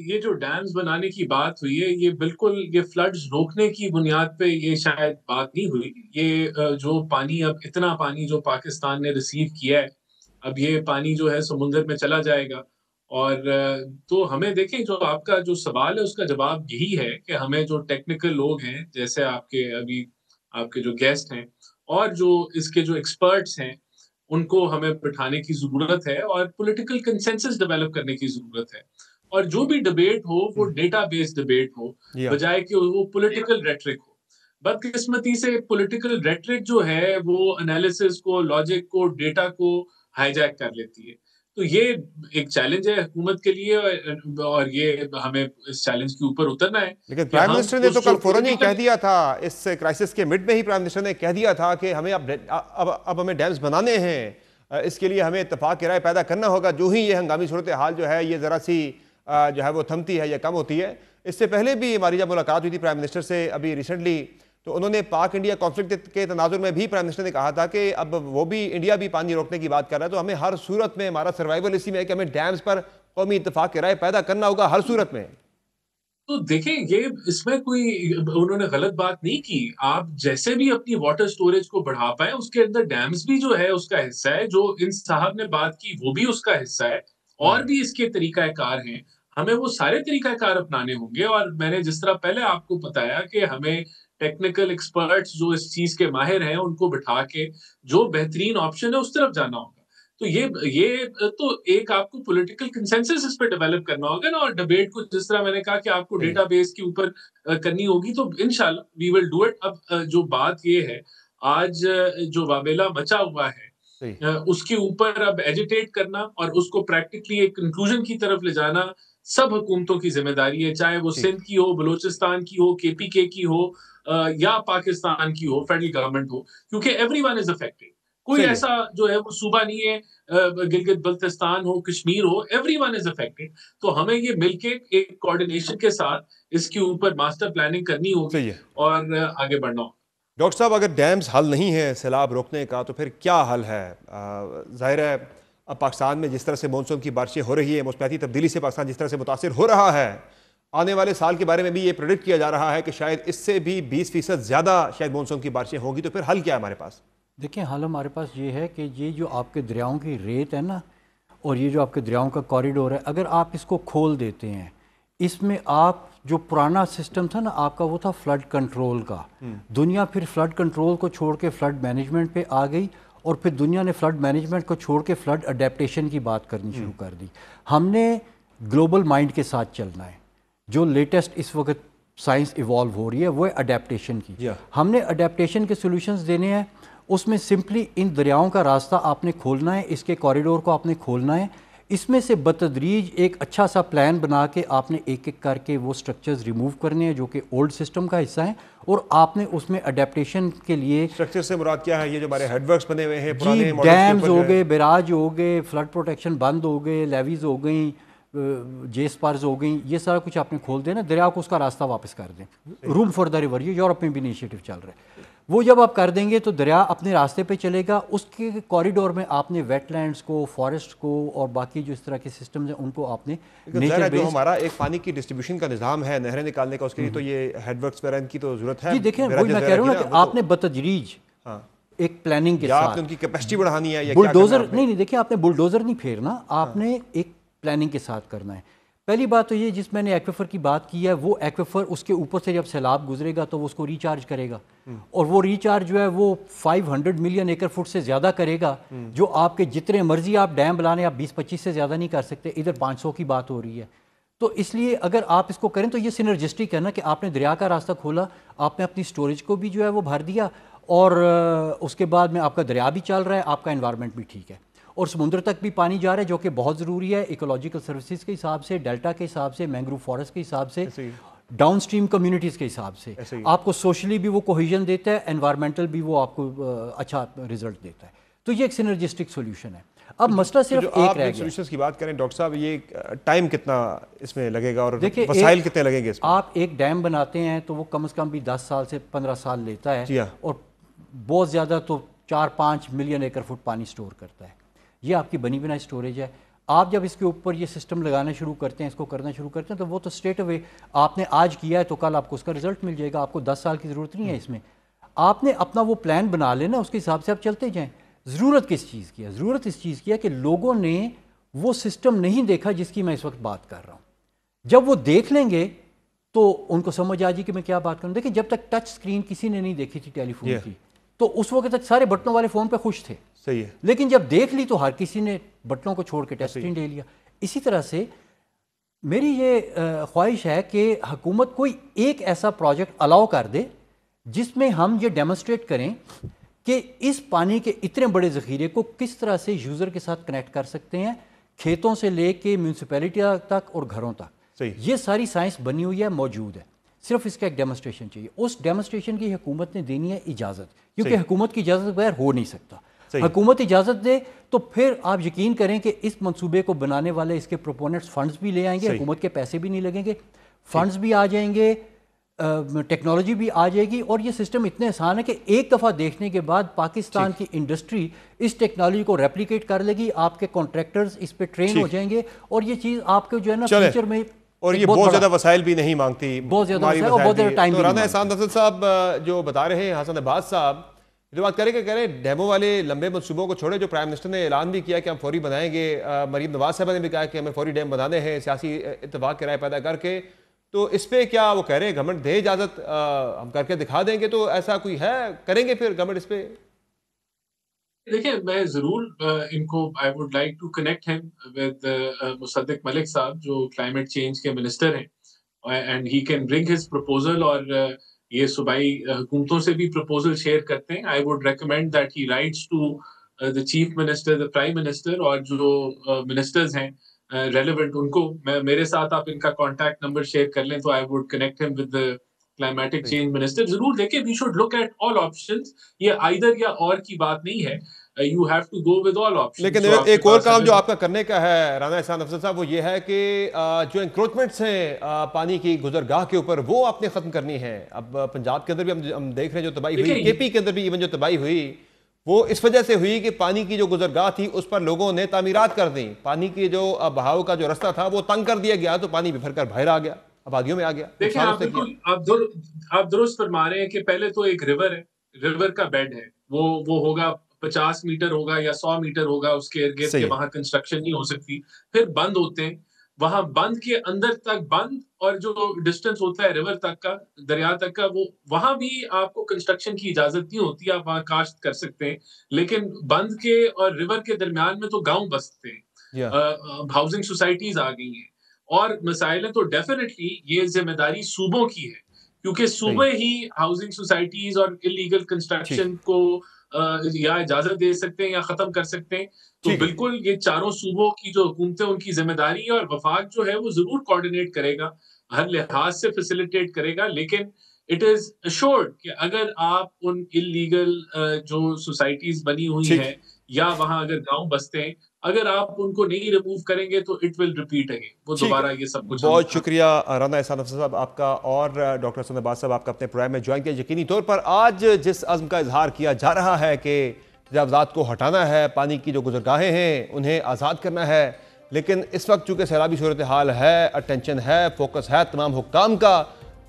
ये जो डैम्स बनाने की बात हुई है, ये बिल्कुल ये फ्लड्स रोकने की बुनियाद पे ये शायद बात नहीं हुई। ये जो पानी, अब इतना पानी जो पाकिस्तान ने रिसीव किया है, अब ये पानी जो है समुंदर में चला जाएगा। और तो हमें देखें, जो आपका जो सवाल है उसका जवाब यही है कि हमें जो टेक्निकल लोग हैं, जैसे अभी आपके जो गेस्ट हैं और जो इसके जो एक्सपर्ट्स हैं, उनको हमें बिठाने की जरूरत है और पॉलिटिकल कंसेंसस डेवलप करने की जरूरत है। और जो भी डिबेट हो वो डेटा बेस्ड डिबेट हो, बजाय कि वो पॉलिटिकल रेटरिक हो। बदकिस्मती से पॉलिटिकल रेटरिक जो है वो एनालिसिस को, लॉजिक को, डेटा को हाईजैक कर लेती है। तो ये एक चैलेंज है हुकूमत के लिए और ये हमें इस चैलेंज के ऊपर उतरना है। लेकिन प्राइम मिनिस्टर ने तो कल फौरन ही कह दिया था, इस क्राइसिस के मिड में ही प्राइम मिनिस्टर ने कह दिया था कि हमें अब हमें डैम्स बनाने हैं, इसके लिए हमें इत्तेफाक की राय पैदा करना होगा। जो ही ये हंगामी सूरत हाल जो है ये ज़रा सी जो है वो थमती है या कम होती है। इससे पहले भी हमारी जब मुलाकात हुई थी प्राइम मिनिस्टर से अभी रिसेंटली, तो उन्होंने पाक इंडिया कॉन्फ्लिक्ट के तनाजुर में भी प्राइम मिनिस्टर ने कहा था कि अब वो भी, इंडिया भी पानी रोकने की बात कर रहा है, तो हमें हर सूरत में हमारा सर्वाइवल इसी में है कि हमें डैम्स पर कौमी इत्तेफाक की राय पैदा करना होगा हर सूरत में। तो देखें, ये इसमें कोई उन्होंने गलत बात नहीं की। आप जैसे भी अपनी वाटर स्टोरेज को बढ़ा पाए, उसके अंदर डैम्स भी जो है उसका हिस्सा है। जो इन साहब ने बात की वो भी उसका हिस्सा है, और भी इसके तरीकाकार हैं। हमें वो सारे तरीकाकार अपनाने होंगे। और मैंने जिस तरह पहले आपको बताया कि हमें टेक्निकल एक्सपर्ट्स जो इस चीज के माहिर हैं उनको बिठा के जो बेहतरीन ऑप्शन है उस तरफ जाना होगा। तो ये तो एक आपको पॉलिटिकल कंसेंसस इस पे डेवलप करना होगा ना। और डिबेट को जिस तरह मैंने कहा कि आपको डेटाबेस के ऊपर करनी होगी, तो इंशाल्लाह वी विल डू इट। अब जो बात ये है, आज जो वाबेला मचा हुआ है उसके ऊपर अब एजिटेट करना और उसको प्रैक्टिकली एक कंक्लूजन की तरफ ले जाना सब हुकूमतों की जिम्मेदारी है, चाहे वो सिंध की हो, बलूचिस्तान की हो, केपीके की हो या पाकिस्तान की हो, फेडरल गवर्नमेंट हो, क्योंकि एवरीवन इज अफेक्टेड। कोई ऐसा जो है वो सूबा नहीं है, गिलगित बल्तिस्तान हो, कश्मीर हो, एवरीवन इज अफेक्टेड। तो हमें ये मिलके एक कोऑर्डिनेशन के साथ इसके ऊपर मास्टर प्लानिंग करनी होगी और आगे बढ़ना होगा। डॉक्टर साहब, अगर डैम्स हल नहीं है सैलाब रोकने का, तो फिर क्या हल है? जाहिर है अब पाकिस्तान में जिस तरह से मानसून की बारिशें हो रही है, मौसमियाती तब्दीली से पाकिस्तान जिस तरह से मुतासिर हो रहा है, आने वाले साल के बारे में भी ये प्रेडिक्ट किया जा रहा है कि शायद इससे भी 20% ज़्यादा शायद मानसून की बारिशें होंगी। तो फिर हल क्या है हमारे पास? देखिए, हल हमारे पास ये है कि ये जो आपके दरियाओं की रेत है ना, और ये जो आपके दरियाओं का कॉरिडोर है, अगर आप इसको खोल देते हैं, इसमें आप जो पुराना सिस्टम था ना आपका, वो था फ्लड कंट्रोल का। दुनिया फिर फ्लड कंट्रोल को छोड़ के फ्लड मैनेजमेंट पे आ गई, और फिर दुनिया ने फ्लड मैनेजमेंट को छोड़ के फ्लड अडेप्टेशन की बात करनी शुरू कर दी। हमने ग्लोबल माइंड के साथ चलना है। जो लेटेस्ट इस वक्त साइंस इवॉल्व हो रही है वो है अडेप्टेशन की। हमने अडेप्टेशन के सॉल्यूशंस देने हैं। उसमें सिंपली इन दरियाओं का रास्ता आपने खोलना है, इसके कॉरिडोर को आपने खोलना है। इसमें से बतदरीज एक अच्छा सा प्लान बना के आपने एक एक करके वो स्ट्रक्चर्स रिमूव करने हैं जो कि ओल्ड सिस्टम का हिस्सा है, और आपने उसमें अडेप्टेशन के लिए स्ट्रक्चर से मुराद क्या है? ये जो हमारे हेडवर्क्स बने हुए हैं, पुराने डैम्स हो गए, बैराज हो गए, फ्लड प्रोटेक्शन बंद हो गए, लेवीज हो गई, जे स्पर्स हो गई, ये सारा कुछ आपने खोल देना, दरिया को उसका रास्ता वापस कर दें। रूम फॉर द रिवर, ये यूरोप में भी इनिशिएटिव चल रहा है। वो जब आप कर देंगे तो दरिया अपने रास्ते पे चलेगा। उसके कॉरिडोर में आपने वेटलैंड्स को, फॉरेस्ट को और बाकी जो इस तरह के सिस्टम्स हैं उनको आपने नेचर जो हमारा एक पानी की डिस्ट्रीब्यूशन का निज़ाम है नहरें निकालने का, उसके लिए तो ये हेडवर्क्स वगैरह की तो जरूरत है। जी देखिए, वही मैं कह रहा हूँ ना कि आपने बतदरीज एक प्लानिंग के या साथ आपने उनकी कैपेसिटी बढ़ानी है या क्या बुलडोजर करना है नहीं देखिए, आपने बुलडोजर नहीं फेरना, आपने एक प्लानिंग के साथ करना है। पहली बात तो ये, जिस मैंने एक्वेफर की बात की है, वो एक्वेफर उसके ऊपर से जब सैलाब गुजरेगा तो वो उसको रिचार्ज करेगा, और वो रिचार्ज जो है वो 500 मिलियन एकड़ फुट से ज़्यादा करेगा, जो आपके जितने मर्जी आप डैम बनाने, आप 20-25 से ज़्यादा नहीं कर सकते, इधर 500 की बात हो रही है। तो इसलिए अगर आप इसको करें तो ये सिनर्जिस्टिक है ना, कि आपने दरिया का रास्ता खोला, आपने अपनी स्टोरेज को भी जो है वो भर दिया, और उसके बाद में आपका दरिया भी चल रहा है, आपका एनवायरनमेंट भी ठीक है, और समुद्र तक भी पानी जा रहा है, जो कि बहुत ज़रूरी है इकोलॉजिकल सर्विसेज के हिसाब से, डेल्टा के हिसाब से, मैंग्रोव फॉरेस्ट के हिसाब से, डाउन स्ट्रीम कम्युनिटीज़ के हिसाब से। आपको सोशली भी वो कोहिजन देता है, एनवायरमेंटल भी वो आपको अच्छा रिजल्ट देता है। तो ये एक सिनर्जिस्टिक सोल्यूशन है। अब मसला सिर्फ एक रह गया। सॉल्यूशंस की बात करें डॉक्टर साहब, ये टाइम कितना इसमें लगेगा और देखिए वसाइल कितने लगेंगे इसमें? आप एक डैम बनाते हैं तो वो कम से कम भी 10 साल से 15 साल लेता है, और बहुत ज़्यादा तो 4-5 मिलियन एकड़ फुट पानी स्टोर करता है। ये आपकी बनी बनाई स्टोरेज है। आप जब इसके ऊपर ये सिस्टम लगाना शुरू करते हैं, इसको करना शुरू करते हैं, तो वो तो स्ट्रेट अवे आपने आज किया है तो कल आपको उसका रिजल्ट मिल जाएगा। आपको 10 साल की ज़रूरत नहीं है इसमें। आपने अपना वो प्लान बना लेना, उसके हिसाब से आप चलते जाएँ। ज़रूरत किस चीज़ की है? ज़रूरत इस चीज़ की है कि लोगों ने वो सिस्टम नहीं देखा जिसकी मैं इस वक्त बात कर रहा हूँ। जब वो देख लेंगे तो उनको समझ आ जाएगी कि मैं क्या बात करूँ। देखिए, जब तक टच स्क्रीन किसी ने नहीं देखी थी टेलीफोन की, तो उस वक्त तक सारे बटनों वाले फ़ोन पे खुश थे। सही है। लेकिन जब देख ली तो हर किसी ने बटनों को छोड़ के टच स्क्रीन ले लिया। इसी तरह से मेरी ये ख्वाहिश है कि हुकूमत कोई एक ऐसा प्रोजेक्ट अलाउ कर दे जिसमें हम ये डेमोन्स्ट्रेट करें कि इस पानी के इतने बड़े ज़ख़ीरे को किस तरह से यूज़र के साथ कनेक्ट कर सकते हैं, खेतों से लेके म्यूनसिपैलिटी तक और घरों तक। ये सारी साइंस बनी हुई है, मौजूद है, सिर्फ इसका एक डेमोन्स्ट्रेशन चाहिए। उस डेमोन्स्ट्रेशन की हुकूमत ने देनी है इजाज़त, क्योंकि हुकूमत की इजाज़त बगैर हो नहीं सकता। हुकूमत इजाज़त दे तो फिर आप यकीन करें कि इस मंसूबे को बनाने वाले, इसके प्रोपोनेंट्स फंड्स भी ले आएंगे, हुकूमत के पैसे भी नहीं लगेंगे, फंड्स भी आ जाएंगे, टेक्नोलॉजी भी आ जाएगी, और ये सिस्टम इतने आसान है कि एक दफ़ा देखने के बाद पाकिस्तान की इंडस्ट्री इस टेक्नोलॉजी को रेप्लिकेट कर लेगी, आपके कॉन्ट्रैक्टर्स इस पे ट्रेन हो जाएंगे, और ये चीज़ आपके जो है ना फ्यूचर में, और ये बहुत ज़्यादा वसाइल भी नहीं मांगती, बहुत ज़्यादा वसाइल और बहुत ज़्यादा टाइम भी। राना एहसान अफजल साहब जो बता रहे हैं, हसन अब्बास साहब जो बात करें कि कह रहे हैं डैमों वाले लंबे मंसूबों को छोड़े, जो प्राइम मिनिस्टर ने ऐलान भी किया कि हम फौरी बनाएंगे, मरीम नवाज साहब ने भी कहा कि हमें फौरी डैम बनाने हैं सियासी इत्तेफाक की राय पैदा करके, तो इस पे क्या वो कह रहे हैं गवर्नमेंट दे इजाज़त, हम करके दिखा देंगे, तो ऐसा कोई है, करेंगे फिर गवर्नमेंट इस पे? देखिए, मैं जरूर इनको I would like to connect him with Musaddiq Malik sahab जो क्लाइमेट चेंज के मिनिस्टर हैं, and he can bring his proposal, और ये सूबाई हुकूमतों से भी प्रपोजल शेयर करते हैं। I would recommend that he writes to the chief minister, the prime minister, और जो मिनिस्टर्स हैं रेलेवेंट उनको, मेरे साथ आप इनका कॉन्टैक्ट नंबर शेयर कर लें तो I would connect him with the climatic change minister. जरूर देखिए, we should look at all options, ये आइदर या और की बात नहीं है, you have to go with all options. लेकिन एक और काम जो आपका करने का है राना एहसान अफजल साहब, वो ये है कि जो इंक्रोचमेंट्स हैं पानी की गुजरगाह के ऊपर, वो आपने खत्म करनी है। अब पंजाब के अंदर भी हम देख रहे हैं जो तबाही हुई, केपी के अंदर भी इवन जो तबाही हुई वो इस वजह से हुई कि पानी की जो गुजरगाह थी उस पर लोगों ने तामीरात कर दी, पानी की जो बहाव का जो रास्ता था वो तंग कर दिया गया, तो पानी बिफर कर बाहर आ गया, आबादियों में आ गया। देखिए, आप दुरुस्त फरमा रहे हैं कि पहले तो एक रिवर है, रिवर का बेड है, वो होगा 50 मीटर होगा या 100 मीटर होगा, उसके इर्द गिर्द के वहां कंस्ट्रक्शन नहीं हो सकती। फिर बंद होते हैं, वहां बंद के अंदर तक बंद, और जो डिस्टेंस होता है रिवर तक का, दरिया तक का, वो वहां भी आपको कंस्ट्रक्शन की इजाजत नहीं होती, आप वहां काश्त कर सकते हैं। लेकिन बंद के और रिवर के दरमियान में तो गांव बसते हैं, हाउसिंग सोसाइटीज आ गई हैं, और मसाइल तो डेफिनेटली ये जिम्मेदारी सूबों की है, क्योंकि सूबे ही हाउसिंग सोसाइटीज और इलीगल कंस्ट्रक्शन को या इजाजत दे सकते हैं या खत्म कर सकते हैं। तो बिल्कुल ये चारों सूबों की जो हुकूमतें, उनकी जिम्मेदारी है, और वफाक जो है वो जरूर कोऑर्डिनेट करेगा, हर लिहाज से फैसिलिटेट करेगा। लेकिन इट इज अश्योर्ड कि अगर आप उन इलीगल जो सोसाइटीज बनी हुई है या वहां अगर गांव बसते हैं, अगर आप उनको नहीं रिमूव करेंगे तो इट विल रिपीट अगेन, वो दोबारा ये सब कुछ। बहुत शुक्रिया राना एहसान अफजल साहब आपका, और डॉक्टर हसन अब्बास साहब आपका अपने प्रोग्राम में ज्वाइन किया। यकीनी तौर पर आज जिस अज़्म का इजहार किया जा रहा है कि तजावज़ात को हटाना है, पानी की जो गुजरगाहें हैं उन्हें आज़ाद करना है, लेकिन इस वक्त चूँकि सैलाबी सूरत हाल है, अटेंशन है, फोकस है तमाम हुक्काम का,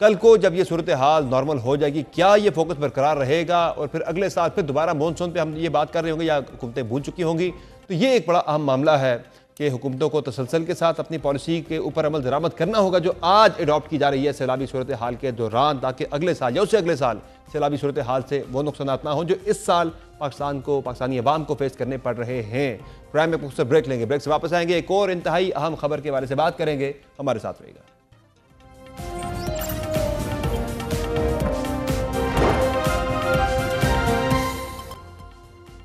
कल को जब ये सूरत हाल नॉर्मल हो जाएगी, क्या ये फोकस बरकरार रहेगा और फिर अगले साल फिर दोबारा मॉनसून पे हम ये बात कर रहे होंगे या हुकूमतें भूल चुकी होंगी? तो ये एक बड़ा अहम मामला है कि हुकूमतों को तसलसल के साथ अपनी पॉलिसी के ऊपर अमल दरामद करना होगा जो आज अडॉप्ट की जा रही है सैलाबी सूरत हाल के दौरान, ताकि अगले साल या उससे अगले साल सैलाबी सूरत हाल से वो नुकसान ना हो जो इस साल पाकिस्तान को, पाकिस्तानी अवाम को फेस करने पड़ रहे हैं। प्राइम में पुख्ता ब्रेक लेंगे, ब्रेक से वापस आएंगे, एक और इंतहाई अहम खबर के बारे से बात करेंगे। हमारे साथ रहेगा।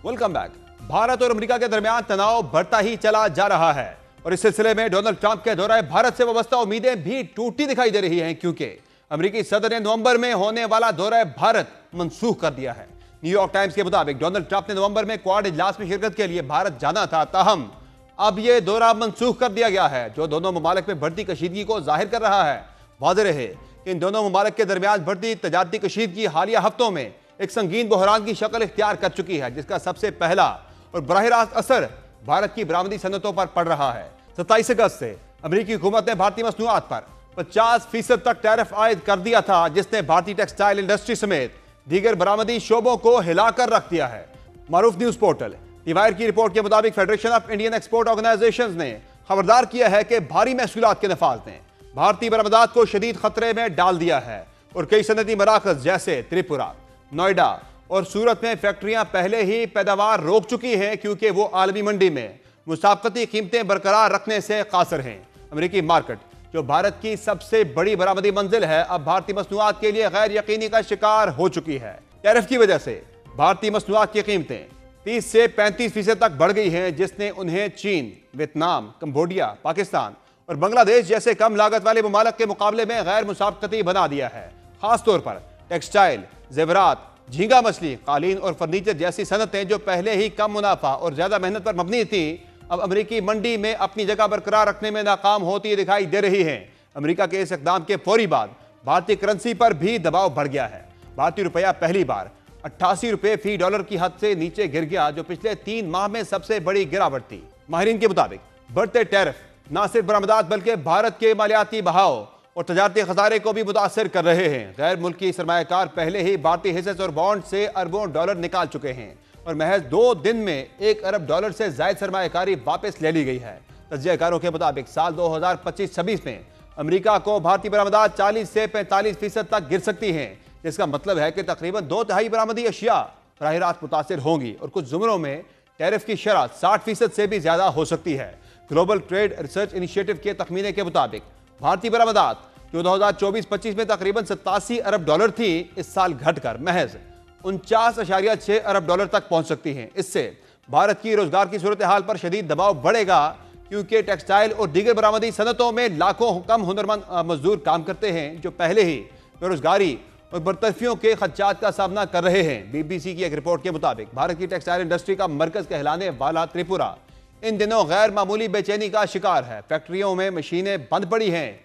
Welcome back. भारत और अमेरिका के दरमियान तनाव बढ़ता ही चला जा रहा है और इस सिलसिले में डोनाल्ड ट्रंप के दौरे भारत से वाबस्ता उम्मीदें भी टूटती दिखाई दे रही हैं, क्योंकि अमेरिकी सदर ने नवंबर में होने वाला दौरा भारत मंसूख कर दिया है। न्यूयॉर्क टाइम्स के मुताबिक डोनाल्ड ट्रंप ने नवंबर में क्वाड इजलास में शिरकत के लिए भारत जाना था, ताहम अब यह दौरा मंसूख कर दिया गया है, जो दोनों ममालिक में बढ़ती कशीदगी को जाहिर कर रहा है। वाज़ेह रहे कि इन दोनों ममालिक के दरमियान बढ़ती तजारती कशीदगी हालिया हफ्तों में एक संगीन बहरान की शक्ल इख्तियार कर चुकी है, जिसका सबसे पहला और बराह रास्त असर भारत की बरामदी सनतों पर पड़ रहा है। 27 अगस्त से अमेरिकी हुकूमत ने भारतीय मसनूआत पर 50% तक टैरिफ आयद कर दिया था, जिसने भारतीय टेक्सटाइल इंडस्ट्री समेत दीगर बरामदी शोबों को हिलाकर रख दिया है। मारूफ न्यूज पोर्टल दीवार की रिपोर्ट के मुताबिक federation of Indian export organisations ने खबरदार किया है कि भारी महसूलात के नफाज ने भारतीय बरामदात को शदीद खतरे में डाल दिया है और कई सनती मराकज जैसे त्रिपुरा, नोएडा और सूरत में फैक्ट्रियां पहले ही पैदावार रोक चुकी हैं, क्योंकि वो आलमी मंडी में मुसाबकती कीमतें बरकरार रखने से कासर हैं। अमेरिकी मार्केट, जो भारत की सबसे बड़ी बरामदी मंजिल है, अब भारतीय मसनूआत के लिए गैर यकीनी का शिकार हो चुकी है। टैरिफ की वजह से भारतीय मसनूआत की कीमतें 30 से 35% तक बढ़ गई हैं, जिसने उन्हें चीन, वियतनाम, कंबोडिया, पाकिस्तान और बांग्लादेश जैसे कम लागत वाले ममालिक के मुकाबले में गैर मुसाबकती बना दिया है। खासतौर पर टेक्सटाइल, जेवरात, झींगा मछली, कालीन और फर्नीचर जैसी सनतें जो पहले ही कम मुनाफा और ज्यादा मेहनत पर मबनी थी, अब अमेरिकी मंडी में अपनी जगह बरकरार रखने में नाकाम होती दिखाई दे रही हैं। अमेरिका के इस इकदाम के फौरी बाद भारतीय करेंसी पर भी दबाव बढ़ गया है। भारतीय रुपया पहली बार 88 रुपये फी डॉलर की हद से नीचे गिर गया, जो पिछले 3 माह में सबसे बड़ी गिरावट थी। माहिरीन के मुताबिक बढ़ते टैरिफ न सिर्फ बरामदात बल्कि भारत के मालियाती बहाव और तजारती खसारे को भी मुतासर कर रहे हैं। गैर मुल्की सरमायाकार पहले ही भारतीय हिस्सेस और बॉन्ड से अरबों डॉलर निकाल चुके हैं और महज 2 दिन में 1 अरब डॉलर से जायद सरमायाकारी वापस ले ली गई है। तज्जियाकारों के मुताबिक साल 2025-26 में अमेरिका को भारतीय बरामदात 40 से 45% तक गिर सकती हैं, जिसका मतलब है कि तकरीबन 2/3 बरामदी अशिया बराह रास्त मुतासर होंगी और कुछ जुमरों में टैरिफ की शरह 60% से भी ज्यादा हो सकती है। ग्लोबल ट्रेड रिसर्च इनिशिएटिव के तखमीने के मुताबिक भारतीय बरामदात जो 2024-25 में तकरीबन 87 अरब डॉलर थी, इस साल घटकर महज 49.6 अरब डॉलर तक पहुंच सकती हैं। इससे भारत की रोजगार की सूरत हाल पर शदीद दबाव बढ़ेगा, क्योंकि टेक्सटाइल और दीगर बरामदी सनतों में लाखों कम हुनरमंद मजदूर काम करते हैं, जो पहले ही बेरोजगारी और बरतरफियों के खदशात का सामना कर रहे हैं। BBC की एक रिपोर्ट के मुताबिक भारत की टेक्सटाइल इंडस्ट्री का मरकज कहलाने वाला त्रिपुरा इन दिनों गैर मामूली बेचैनी का शिकार है। फैक्ट्रियों में मशीनें बंद पड़ी हैं,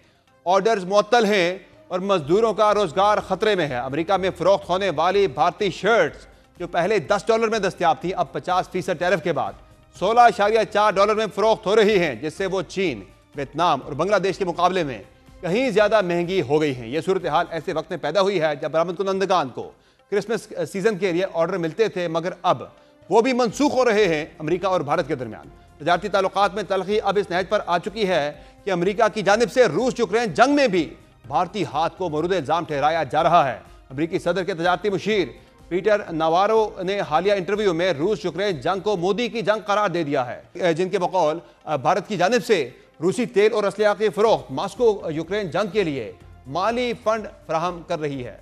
ऑर्डर्स मुअत्तल हैं और मजदूरों का रोजगार खतरे में है। अमेरिका में फरोख्त होने वाली भारतीय शर्ट्स जो पहले $10 में दस्तयाब थी, अब 50% टैरिफ के बाद $16.4 में फरोख्त हो रही हैं, जिससे वो चीन, वियतनाम और बांग्लादेश के मुकाबले में कहीं ज्यादा महंगी हो गई हैं। यह सूरत हाल ऐसे वक्त में पैदा हुई है जब बरामद कुनंदगान को क्रिसमस सीजन के लिए ऑर्डर मिलते थे, मगर अब वो भी मनसूख हो रहे हैं अमेरिका और भारत के दरमियान। तजारती ताल्लुकात में तलखी अब इस नहज पर आ चुकी है कि अमेरिका की जानिब से रूस यूक्रेन जंग में भी भारतीय हाथ को मरूद इल्जाम ठहराया जा रहा है। अमेरिकी सदर के तजारती मुशीर पीटर नावारो ने हालिया इंटरव्यू में रूस यूक्रेन जंग को मोदी की जंग करार दे दिया है, जिनके बकौल भारत की जानिब से रूसी तेल और असलहा की फरोख्त मास्को यूक्रेन जंग के लिए माली फंड फराहम कर रही है।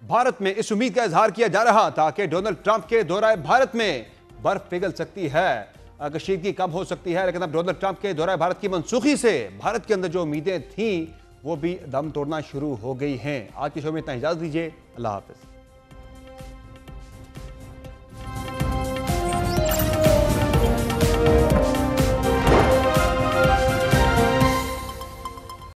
भारत में इस उम्मीद का इजहार किया जा रहा था कि डोनाल्ड ट्रंप के दौरे भारत में बर्फ पिघल सकती है, कशीदगी कम हो सकती है, लेकिन अब डोनाल्ड ट्रंप के दौरे भारत की मनसूखी से भारत के अंदर जो उम्मीदें थीं वो भी दम तोड़ना शुरू हो गई हैं। आज के शो में इतना इजाजत दीजिए। अल्लाह हाफिज।